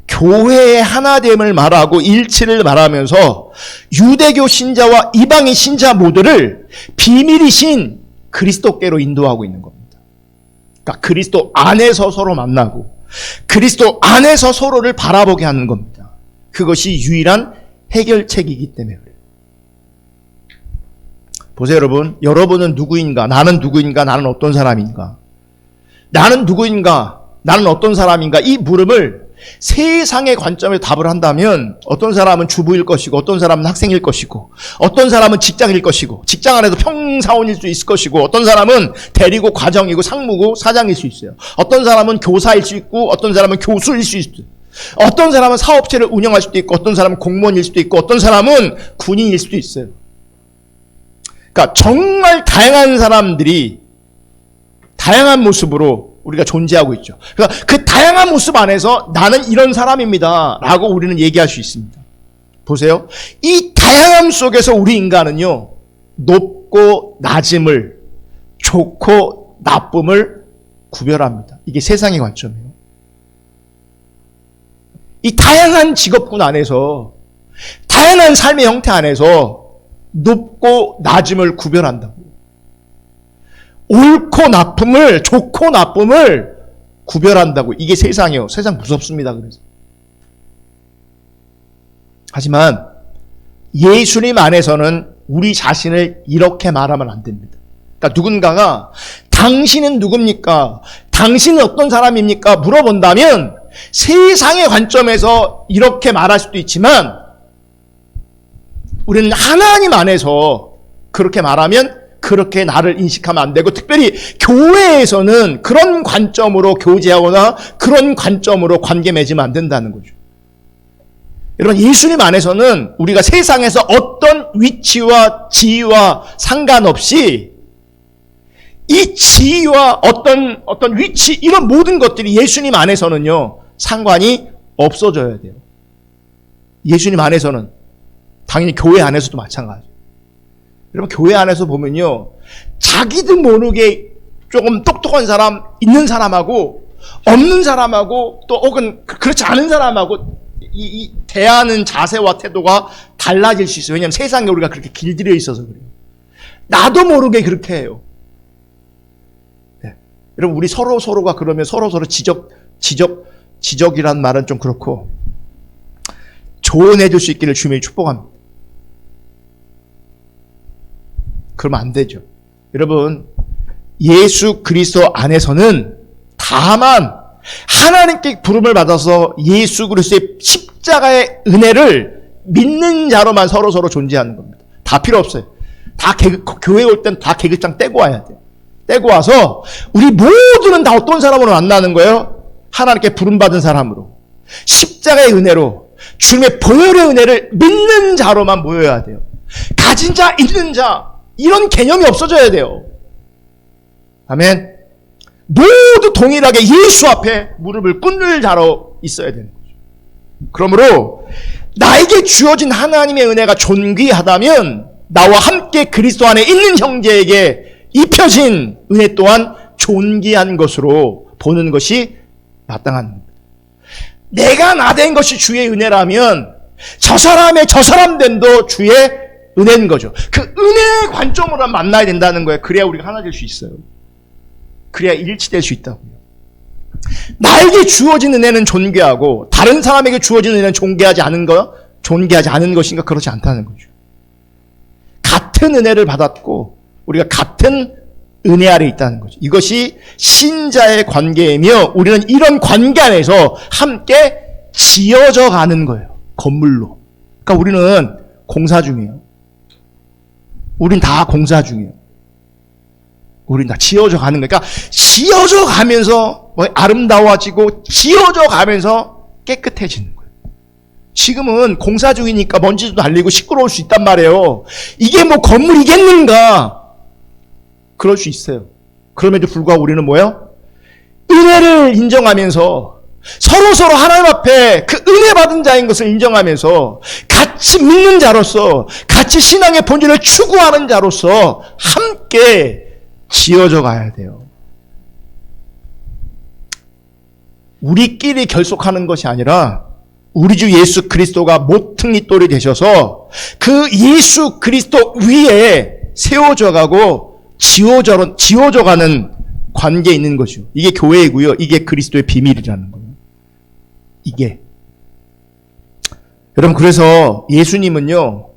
교회의 하나됨을 말하고 일치를 말하면서 유대교 신자와 이방인 신자 모두를 비밀이신 그리스도께로 인도하고 있는 겁니다. 그러니까 그리스도 안에서 서로 만나고 그리스도 안에서 서로를 바라보게 하는 겁니다. 그것이 유일한 해결책이기 때문에 그래요. 보세요, 여러분. 여러분은 누구인가? 나는 누구인가? 나는 어떤 사람인가? 나는 누구인가? 나는 어떤 사람인가? 이 물음을 세상의 관점에서 답을 한다면 어떤 사람은 주부일 것이고 어떤 사람은 학생일 것이고 어떤 사람은 직장일 것이고 직장 안에서 평사원일 수 있을 것이고 어떤 사람은 대리고 과정이고 상무고 사장일 수 있어요. 어떤 사람은 교사일 수 있고 어떤 사람은 교수일 수 있어요. 어떤 사람은 사업체를 운영할 수도 있고 어떤 사람은 공무원일 수도 있고 어떤 사람은 군인일 수도 있어요. 그러니까 정말 다양한 사람들이 다양한 모습으로 우리가 존재하고 있죠. 그러니까 그 다양한 모습 안에서 나는 이런 사람입니다 라고 우리는 얘기할 수 있습니다. 보세요. 이 다양함 속에서 우리 인간은요, 높고 낮음을, 좋고 나쁨을 구별합니다. 이게 세상의 관점이에요. 이 다양한 직업군 안에서, 다양한 삶의 형태 안에서 높고 낮음을 구별한다고. 옳고 나쁨을, 좋고 나쁨을 구별한다고. 이게 세상이요. 세상 무섭습니다. 그래서. 하지만 예수님 안에서는 우리 자신을 이렇게 말하면 안 됩니다. 그러니까 누군가가 당신은 누굽니까? 당신은 어떤 사람입니까? 물어본다면 세상의 관점에서 이렇게 말할 수도 있지만 우리는 하나님 안에서 그렇게 말하면 그렇게 나를 인식하면 안 되고, 특별히 교회에서는 그런 관점으로 교제하거나 그런 관점으로 관계 맺으면 안 된다는 거죠. 여러분, 예수님 안에서는 우리가 세상에서 어떤 위치와 지위와 상관없이 이 지위와 어떤 위치, 이런 모든 것들이 예수님 안에서는요, 상관이 없어져야 돼요. 예수님 안에서는. 당연히 교회 안에서도 마찬가지예요. 여러분, 교회 안에서 보면요, 자기도 모르게 조금 똑똑한 사람, 있는 사람하고 없는 사람하고 또 혹은 그렇지 않은 사람하고 이 대하는 자세와 태도가 달라질 수 있어요. 왜냐하면 세상에 우리가 그렇게 길들여 있어서 그래요. 나도 모르게 그렇게 해요. 네. 여러분, 우리 서로가 그러면 서로서로 지적이란 말은 좀 그렇고 조언해 줄 수 있기를 주님이 축복합니다. 그러면 안 되죠. 여러분, 예수 그리스도 안에서는 다만 하나님께 부름을 받아서 예수 그리스도의 십자가의 은혜를 믿는 자로만 서로서로 존재하는 겁니다. 다 필요 없어요. 다 교회 올 땐 다 계급장 떼고 와야 돼요. 떼고 와서 우리 모두는 다 어떤 사람으로 만나는 거예요? 하나님께 부름받은 사람으로. 십자가의 은혜로, 주님의 보혈의 은혜를 믿는 자로만 모여야 돼요. 가진 자, 있는 자, 이런 개념이 없어져야 돼요. 아멘. 모두 동일하게 예수 앞에 무릎을 꿇는 자로 있어야 되는 거죠. 그러므로 나에게 주어진 하나님의 은혜가 존귀하다면 나와 함께 그리스도 안에 있는 형제에게 입혀진 은혜 또한 존귀한 것으로 보는 것이 마땅한 겁니다. 내가 나 된 것이 주의 은혜라면 저 사람 된도 주의 은혜인 거죠. 그 은혜의 관점으로 만나야 된다는 거예요. 그래야 우리가 하나 될 수 있어요. 그래야 일치될 수 있다고요. 나에게 주어진 은혜는 존귀하고 다른 사람에게 주어진 은혜는 존귀하지 않은 것인가? 그렇지 않다는 거죠. 같은 은혜를 받았고 우리가 같은 은혜 아래 있다는 거죠. 이것이 신자의 관계이며 우리는 이런 관계 안에서 함께 지어져 가는 거예요. 건물로. 그러니까 우리는 공사 중이에요. 우린 다 공사 중이에요. 우린 다 지어져 가는 거예요. 그러니까 지어져 가면서 아름다워지고 지어져 가면서 깨끗해지는 거예요. 지금은 공사 중이니까 먼지도 날리고 시끄러울 수 있단 말이에요. 이게 뭐 건물이겠는가? 그럴 수 있어요. 그럼에도 불구하고 우리는 뭐예요? 은혜를 인정하면서 서로서로 하나님 앞에 그 은혜 받은 자인 것을 인정하면서 같이 믿는 자로서, 같이 신앙의 본질을 추구하는 자로서 함께 지어져 가야 돼요. 우리끼리 결속하는 것이 아니라 우리 주 예수 그리스도가 모퉁이돌이 되셔서 그 예수 그리스도 위에 세워져 가고 지워져 가는 관계에 있는 거죠. 이게 교회이고요. 이게 그리스도의 비밀이라는 거예요. 이게. 여러분, 그래서 예수님은요,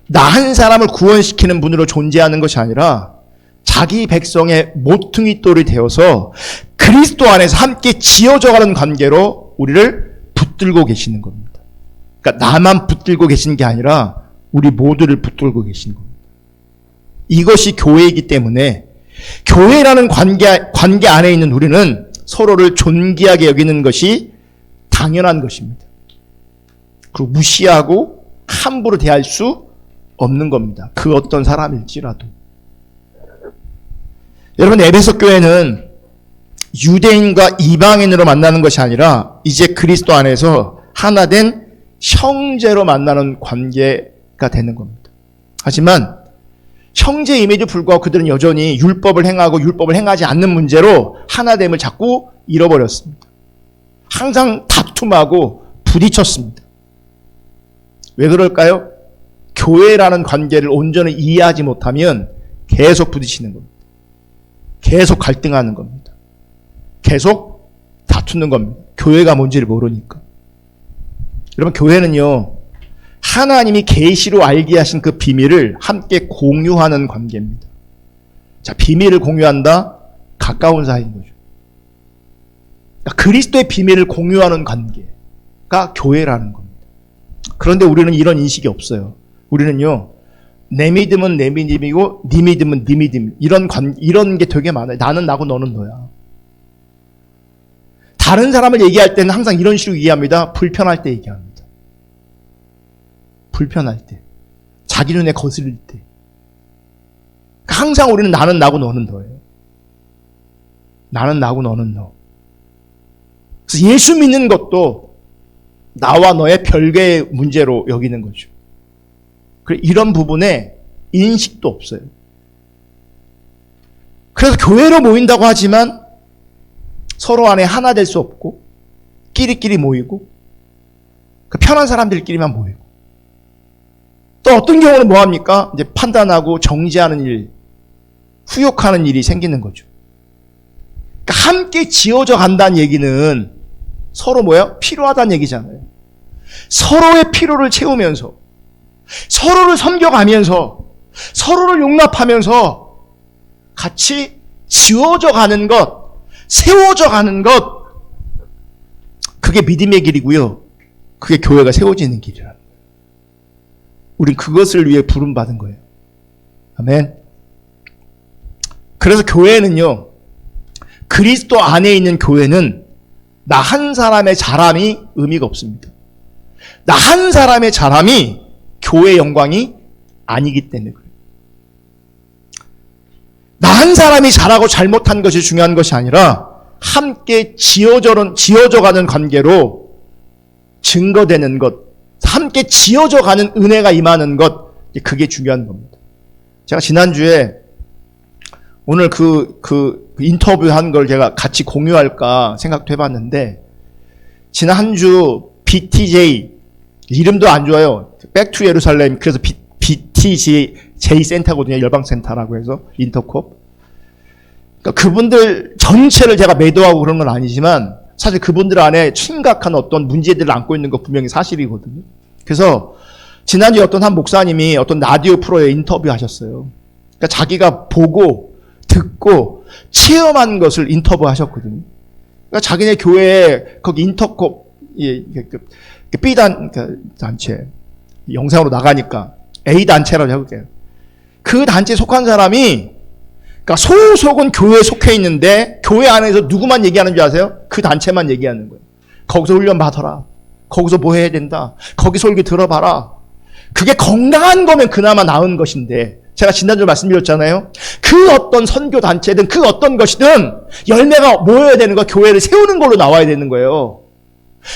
나 한 사람을 구원시키는 분으로 존재하는 것이 아니라 자기 백성의 모퉁이돌이 되어서 그리스도 안에서 함께 지어져가는 관계로 우리를 붙들고 계시는 겁니다. 그러니까 나만 붙들고 계신 게 아니라 우리 모두를 붙들고 계신 겁니다. 이것이 교회이기 때문에 교회라는 관계 안에 있는 우리는 서로를 존귀하게 여기는 것이 당연한 것입니다. 그리고 무시하고 함부로 대할 수 없는 겁니다. 그 어떤 사람일지라도. 여러분, 에베소 교회는 유대인과 이방인으로 만나는 것이 아니라 이제 그리스도 안에서 하나 된 형제로 만나는 관계가 되는 겁니다. 하지만 형제임에도 불구하고 그들은 여전히 율법을 행하고 율법을 행하지 않는 문제로 하나됨을 자꾸 잃어버렸습니다. 항상 다툼하고 부딪혔습니다. 왜 그럴까요? 교회라는 관계를 온전히 이해하지 못하면 계속 부딪히는 겁니다. 계속 갈등하는 겁니다. 계속 다투는 겁니다. 교회가 뭔지를 모르니까. 여러분, 교회는요, 하나님이 계시로 알게 하신 그 비밀을 함께 공유하는 관계입니다. 자, 비밀을 공유한다? 가까운 사이인 거죠. 그러니까 그리스도의 비밀을 공유하는 관계가 교회라는 겁니다. 그런데 우리는 이런 인식이 없어요. 우리는요, 내 믿음은 내 믿음이고 네 믿음은 네 믿음, 이런 게 되게 많아요. 나는 나고 너는 너야. 다른 사람을 얘기할 때는 항상 이런 식으로 얘기합니다. 불편할 때 얘기합니다. 불편할 때, 자기 눈에 거슬릴 때. 항상 우리는 나는 나고 너는 너예요. 나는 나고 너는 너. 그래서 예수 믿는 것도 나와 너의 별개의 문제로 여기는 거죠. 이런 부분에 인식도 없어요. 그래서 교회로 모인다고 하지만 서로 안에 하나 될 수 없고 끼리끼리 모이고 편한 사람들끼리만 모이고 또 어떤 경우는 뭐합니까? 이제 판단하고 정지하는 일, 후욕하는 일이 생기는 거죠. 그러니까 함께 지어져 간다는 얘기는 서로 뭐예요? 필요하다는 얘기잖아요. 서로의 필요를 채우면서 서로를 섬겨가면서 서로를 용납하면서 같이 지어져 가는 것, 세워져 가는 것, 그게 믿음의 길이고요. 그게 교회가 세워지는 길이라는 거예요. 우린 그것을 위해 부름받은 거예요. 아멘. 그래서 교회는요, 그리스도 안에 있는 교회는 나 한 사람의 자랑이 의미가 없습니다. 나 한 사람의 자랑이 교회의 영광이 아니기 때문에 그래요. 나 한 사람이 잘하고 잘못한 것이 중요한 것이 아니라 함께 지어져가는 관계로 증거되는 것, 함께 지어져가는 은혜가 임하는 것, 그게 중요한 겁니다. 제가 지난주에 오늘 그 인터뷰한 걸 제가 같이 공유할까 생각도 해봤는데, 지난 한 주 BTJ, 이름도 안 좋아요. 백투 예루살렘, 그래서 BTJ 센터거든요. 열방센터라고 해서, 인터콥. 그러니까 그분들 전체를 제가 매도하고 그런 건 아니지만, 사실 그분들 안에 심각한 어떤 문제들을 안고 있는 거 분명히 사실이거든요. 그래서 지난주에 어떤 한 목사님이 어떤 라디오 프로에 인터뷰 하셨어요. 그러니까 자기가 보고, 듣고, 체험한 것을 인터뷰 하셨거든요. 그러니까 자기네 교회에 거기 인터콥, B단체, 영상으로 나가니까 A단체라고 해볼게요. 그 단체에 속한 사람이, 그러니까 소속은 교회에 속해 있는데 교회 안에서 누구만 얘기하는 줄 아세요? 그 단체만 얘기하는 거예요. 거기서 훈련 받아라. 거기서 뭐 해야 된다. 거기 설교 들어봐라. 그게 건강한 거면 그나마 나은 것인데, 제가 지난주에 말씀드렸잖아요. 그 어떤 선교 단체든 그 어떤 것이든 열매가 모여야 되는 거, 교회를 세우는 걸로 나와야 되는 거예요.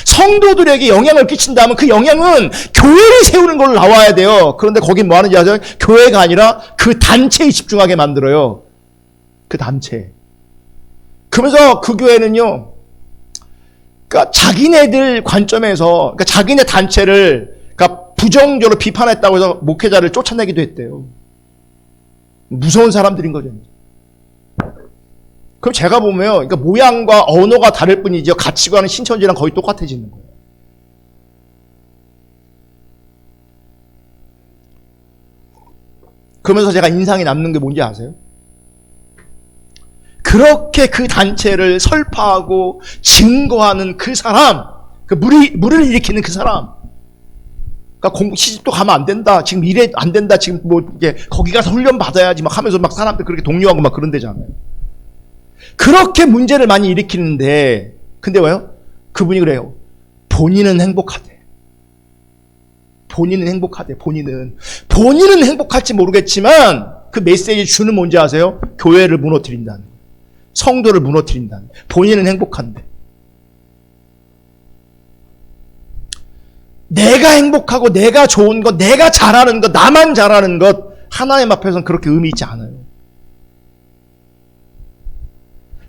성도들에게 영향을 끼친다면 그 영향은 교회를 세우는 걸로 나와야 돼요. 그런데 거긴 뭐 하는지 아세요? 교회가 아니라 그 단체에 집중하게 만들어요. 그 단체. 그러면서 그 교회는요, 그러니까 자기네들 관점에서, 그러니까 자기네 단체를 그러니까 부정적으로 비판했다고 해서 목회자를 쫓아내기도 했대요. 무서운 사람들인 거죠. 그럼 제가 보면요, 그러니까 모양과 언어가 다를 뿐이죠. 가치관은 신천지랑 거의 똑같아지는 거예요. 그러면서 제가 인상이 남는 게 뭔지 아세요? 그렇게 그 단체를 설파하고 증거하는 그 사람, 그 물을 일으키는 그 사람, 그러니까 시집도 가면 안 된다, 지금 일해 안 된다, 지금 뭐 이제 거기 가서 훈련 받아야지 막 하면서 막 사람들 그렇게 독려하고 막 그런 데잖아요. 그렇게 문제를 많이 일으키는데, 근데 왜요? 그분이 그래요. 본인은 행복하대. 본인은 행복하대. 본인은 행복할지 모르겠지만 그 메시지 주는 뭔지 아세요? 교회를 무너뜨린다는 거예요. 성도를 무너뜨린다는 거예요. 본인은 행복한데. 내가 행복하고 내가 좋은 것, 내가 잘하는 것, 나만 잘하는 것, 하나님 앞에서는 그렇게 의미 있지 않아요.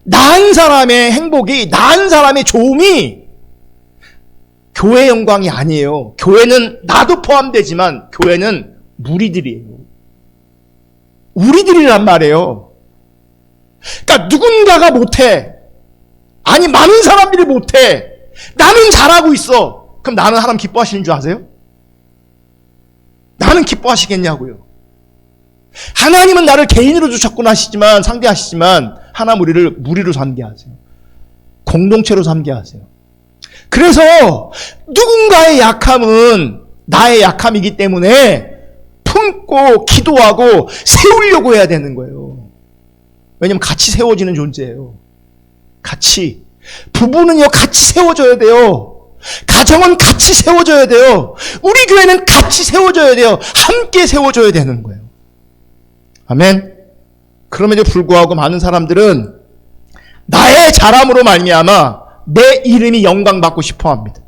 나은 사람의 행복이, 나은 사람의 좋음이 교회 영광이 아니에요. 교회는 나도 포함되지만 교회는 무리들이에요. 우리들이란 말이에요. 그러니까 누군가가 못해. 아니 많은 사람들이 못해. 나는 잘하고 있어. 그럼 나는 하나님 기뻐하시는 줄 아세요? 나는 기뻐하시겠냐고요. 하나님은 나를 개인으로 주셨구나 하시지만, 상대하시지만 하나님 우리를 무리로 삼게 하세요. 공동체로 삼게 하세요. 그래서 누군가의 약함은 나의 약함이기 때문에 품고 기도하고 세우려고 해야 되는 거예요. 왜냐면 같이 세워지는 존재예요. 같이. 부부는요 같이 세워져야 돼요. 가정은 같이 세워져야 돼요. 우리 교회는 같이 세워져야 돼요. 함께 세워져야 되는 거예요. 아멘. 그럼에도 불구하고 많은 사람들은 나의 잘함으로 말미암아 내 이름이 영광받고 싶어합니다.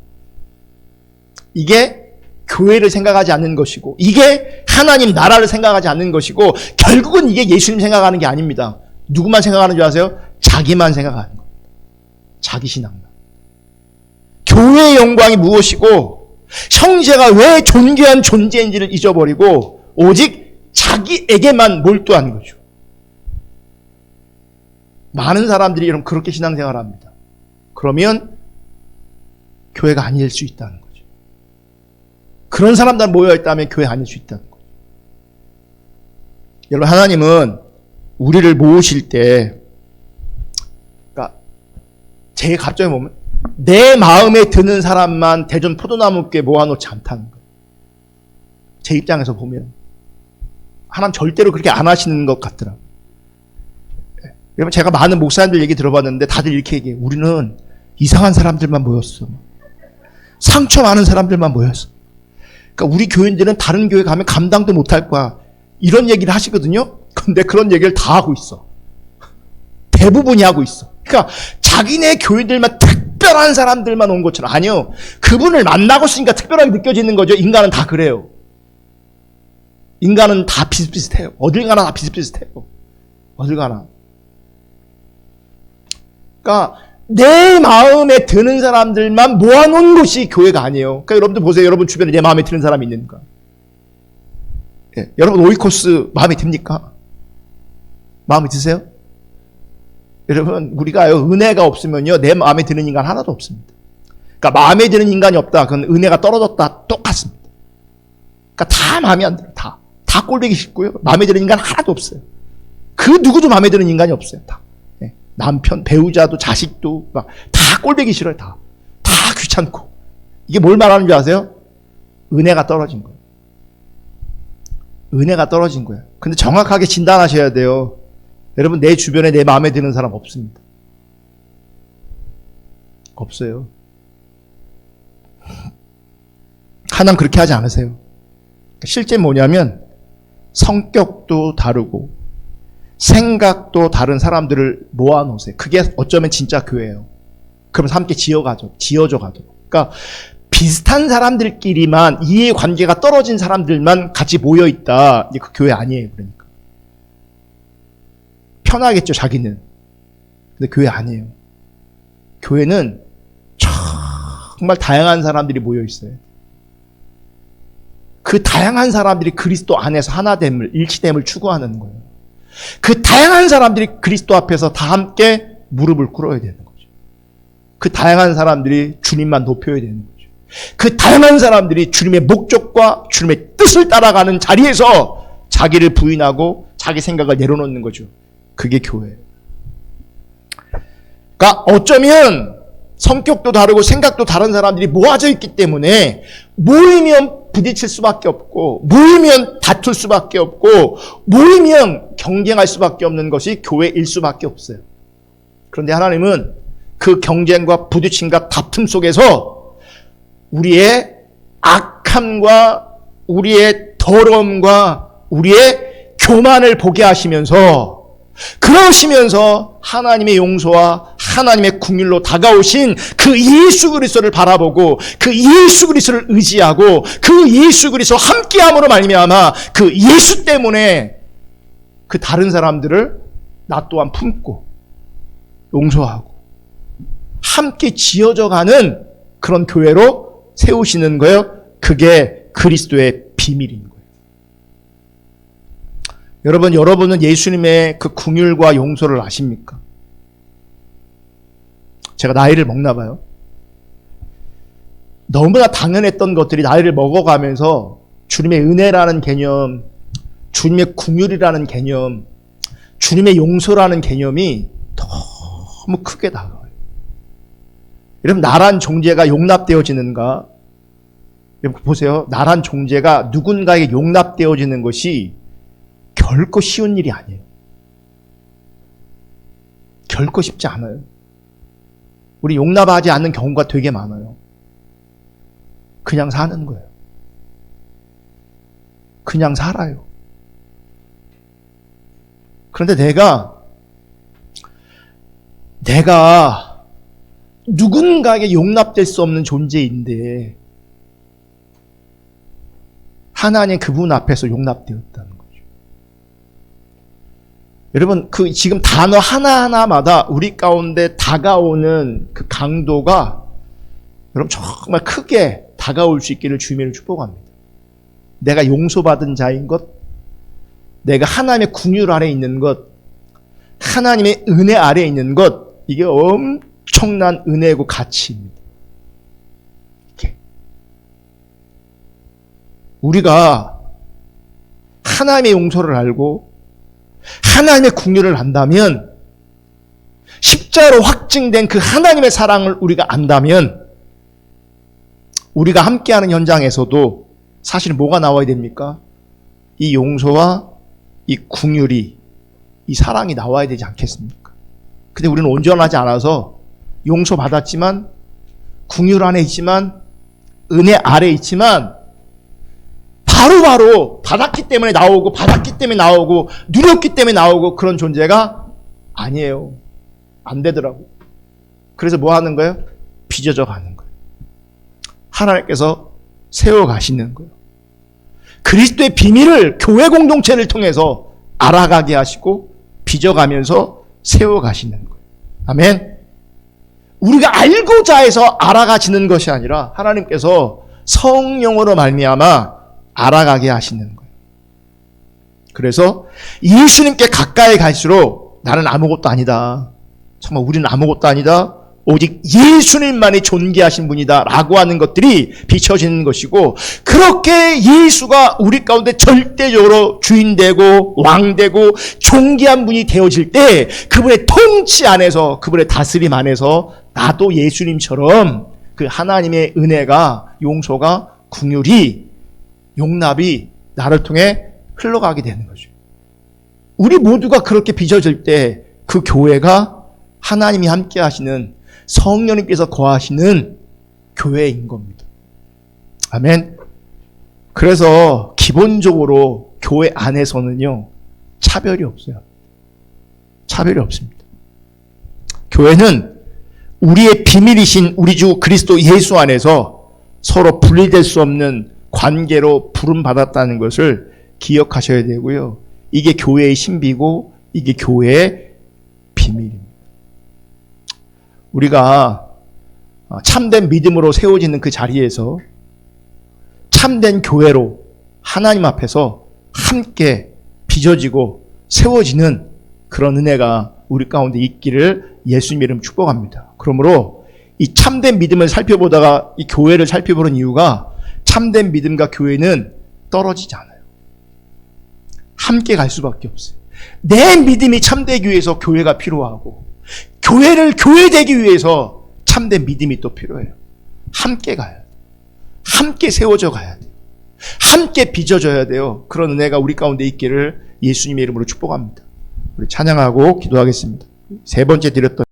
이게 교회를 생각하지 않는 것이고, 이게 하나님 나라를 생각하지 않는 것이고, 결국은 이게 예수님 생각하는 게 아닙니다. 누구만 생각하는 줄 아세요? 자기만 생각하는 겁니다. 자기 신앙만. 교회의 영광이 무엇이고 형제가 왜 존귀한 존재인지를 잊어버리고 오직 자기에게만 몰두하는 거죠. 많은 사람들이 여러분 그렇게 신앙생활을 합니다. 그러면 교회가 아닐 수 있다는 거죠. 그런 사람들 모여있다면 교회 아닐 수 있다는 거죠. 여러분 하나님은 우리를 모으실 때, 그러니까 제 갑자기 보면 내 마음에 드는 사람만 대전 포도나무께 모아놓지 않다는 거예요. 제 입장에서 보면 하나님 절대로 그렇게 안 하시는 것 같더라고요. 여러분 제가 많은 목사님들 얘기 들어봤는데 다들 이렇게 얘기해요. 우리는 이상한 사람들만 모였어. 상처 많은 사람들만 모였어. 그러니까 우리 교인들은 다른 교회 가면 감당도 못할 거야. 이런 얘기를 하시거든요. 근데 그런 얘기를 다 하고 있어. 대부분이 하고 있어. 그러니까 자기네 교인들만 특별한 사람들만 온 것처럼. 아니요. 그분을 만나고 있으니까 특별하게 느껴지는 거죠. 인간은 다 그래요. 인간은 다 비슷비슷해요. 어딜 가나 다 비슷비슷해요. 어딜 가나. 그러니까 내 마음에 드는 사람들만 모아놓은 것이 교회가 아니에요. 그러니까 여러분들 보세요. 여러분 주변에 내 마음에 드는 사람이 있는가? 예, 여러분 오이코스 마음에 듭니까? 마음에 드세요? 여러분 우리가요 은혜가 없으면요 내 마음에 드는 인간 하나도 없습니다. 그러니까 마음에 드는 인간이 없다. 그건 은혜가 떨어졌다 똑같습니다. 그러니까 다 마음에 안 들어요. 다 꼴보기 싫고요. 마음에 드는 인간 하나도 없어요. 그 누구도 마음에 드는 인간이 없어요. 다. 예, 남편, 배우자도 자식도 막 다 꼴보기 싫어요. 다 귀찮고. 이게 뭘 말하는 줄 아세요? 은혜가 떨어진 거예요. 은혜가 떨어진 거예요. 근데 정확하게 진단하셔야 돼요. 여러분 내 주변에 내 마음에 드는 사람 없습니다. 없어요. 하나님 그렇게 하지 않으세요. 실제 뭐냐면 성격도 다르고 생각도 다른 사람들을 모아놓으세요. 그게 어쩌면 진짜 교회예요. 그러면서 함께 지어져 가도록. 그러니까 비슷한 사람들끼리만 이해관계가 떨어진 사람들만 같이 모여있다. 이게 그 교회 아니에요. 그러니까 편하겠죠, 자기는. 근데 교회 아니에요. 교회는 정말 다양한 사람들이 모여있어요. 그 다양한 사람들이 그리스도 안에서 하나됨을, 일치됨을 추구하는 거예요. 그 다양한 사람들이 그리스도 앞에서 다 함께 무릎을 꿇어야 되는 거죠. 그 다양한 사람들이 주님만 높여야 되는 거죠. 그 다양한 사람들이 주님의 목적과 주님의 뜻을 따라가는 자리에서 자기를 부인하고 자기 생각을 내려놓는 거죠. 그게 교회예요. 그러니까 어쩌면 성격도 다르고 생각도 다른 사람들이 모아져 있기 때문에 모이면 부딪힐 수밖에 없고, 모이면 다툴 수밖에 없고, 모이면 경쟁할 수밖에 없는 것이 교회일 수밖에 없어요. 그런데 하나님은 그 경쟁과 부딪힘과 다툼 속에서 우리의 악함과 우리의 더러움과 우리의 교만을 보게 하시면서, 그러시면서 하나님의 용서와 하나님의 긍휼로 다가오신 그 예수 그리스도를 바라보고 그 예수 그리스도를 의지하고 그 예수 그리스도 함께함으로 말미암아 그 예수 때문에 그 다른 사람들을 나 또한 품고 용서하고 함께 지어져가는 그런 교회로 세우시는 거예요. 그게 그리스도의 비밀인 거예요. 여러분은 예수님의 그 긍휼과 용서를 아십니까? 제가 나이를 먹나 봐요. 너무나 당연했던 것들이 나이를 먹어가면서 주님의 은혜라는 개념, 주님의 긍휼이라는 개념, 주님의 용서라는 개념이 너무 크게 다가와요. 여러분, 나란 존재가 용납되어지는가? 여러분 보세요. 나란 존재가 누군가에게 용납되어지는 것이 결코 쉬운 일이 아니에요. 결코 쉽지 않아요. 우리 용납하지 않는 경우가 되게 많아요. 그냥 사는 거예요. 그냥 살아요. 그런데 내가 누군가에게 용납될 수 없는 존재인데 하나님 그분 앞에서 용납되었다는 거죠. 여러분, 지금 단어 하나하나마다 우리 가운데 다가오는 그 강도가 여러분 정말 크게 다가올 수 있기를 주님을 축복합니다. 내가 용서받은 자인 것, 내가 하나님의 긍휼 아래 있는 것, 하나님의 은혜 아래 있는 것, 이게 엄청난 은혜고 가치입니다. 이렇게. 우리가 하나님의 용서를 알고 하나님의 긍휼을 안다면, 십자가로 확증된 그 하나님의 사랑을 우리가 안다면, 우리가 함께하는 현장에서도 사실 뭐가 나와야 됩니까? 이 용서와 이 긍휼이, 이 사랑이 나와야 되지 않겠습니까? 근데 우리는 온전하지 않아서 용서받았지만, 긍휼 안에 있지만, 은혜 아래 있지만 바로바로 받았기 때문에 나오고 누렸기 때문에 나오고 그런 존재가 아니에요. 안 되더라고. 그래서 뭐 하는 거예요? 빚어져 가는 거예요. 하나님께서 세워가시는 거예요. 그리스도의 비밀을 교회 공동체를 통해서 알아가게 하시고 빚어가면서 세워가시는 거예요. 아멘. 우리가 알고자 해서 알아가지는 것이 아니라 하나님께서 성령으로 말미암아 알아가게 하시는 거예요. 그래서 예수님께 가까이 갈수록 나는 아무것도 아니다. 정말 우리는 아무것도 아니다. 오직 예수님만이 존귀하신 분이다 라고 하는 것들이 비춰지는 것이고, 그렇게 예수가 우리 가운데 절대적으로 주인되고 왕되고 존귀한 분이 되어질 때 그분의 통치 안에서, 그분의 다스림 안에서 나도 예수님처럼 그 하나님의 은혜가, 용서가, 긍휼이, 용납이 나를 통해 흘러가게 되는 거죠. 우리 모두가 그렇게 빚어질 때 그 교회가 하나님이 함께 하시는, 성령님께서 거하시는 교회인 겁니다. 아멘. 그래서 기본적으로 교회 안에서는요, 차별이 없어요. 차별이 없습니다. 교회는 우리의 비밀이신 우리 주 그리스도 예수 안에서 서로 분리될 수 없는 관계로 부름받았다는 것을 기억하셔야 되고요. 이게 교회의 신비고 이게 교회의 비밀입니다. 우리가 참된 믿음으로 세워지는 그 자리에서 참된 교회로 하나님 앞에서 함께 빚어지고 세워지는 그런 은혜가 우리 가운데 있기를 예수님 이름 축복합니다. 그러므로 이 참된 믿음을 살펴보다가 이 교회를 살펴보는 이유가 참된 믿음과 교회는 떨어지지 않아요. 함께 갈 수밖에 없어요. 내 믿음이 참되기 위해서 교회가 필요하고 교회를 교회되기 위해서 참된 믿음이 또 필요해요. 함께 가야 돼요. 함께 세워져 가야 돼요. 함께 빚어져야 돼요. 그런 은혜가 우리 가운데 있기를 예수님의 이름으로 축복합니다. 우리 찬양하고 기도하겠습니다. 세 번째 드렸던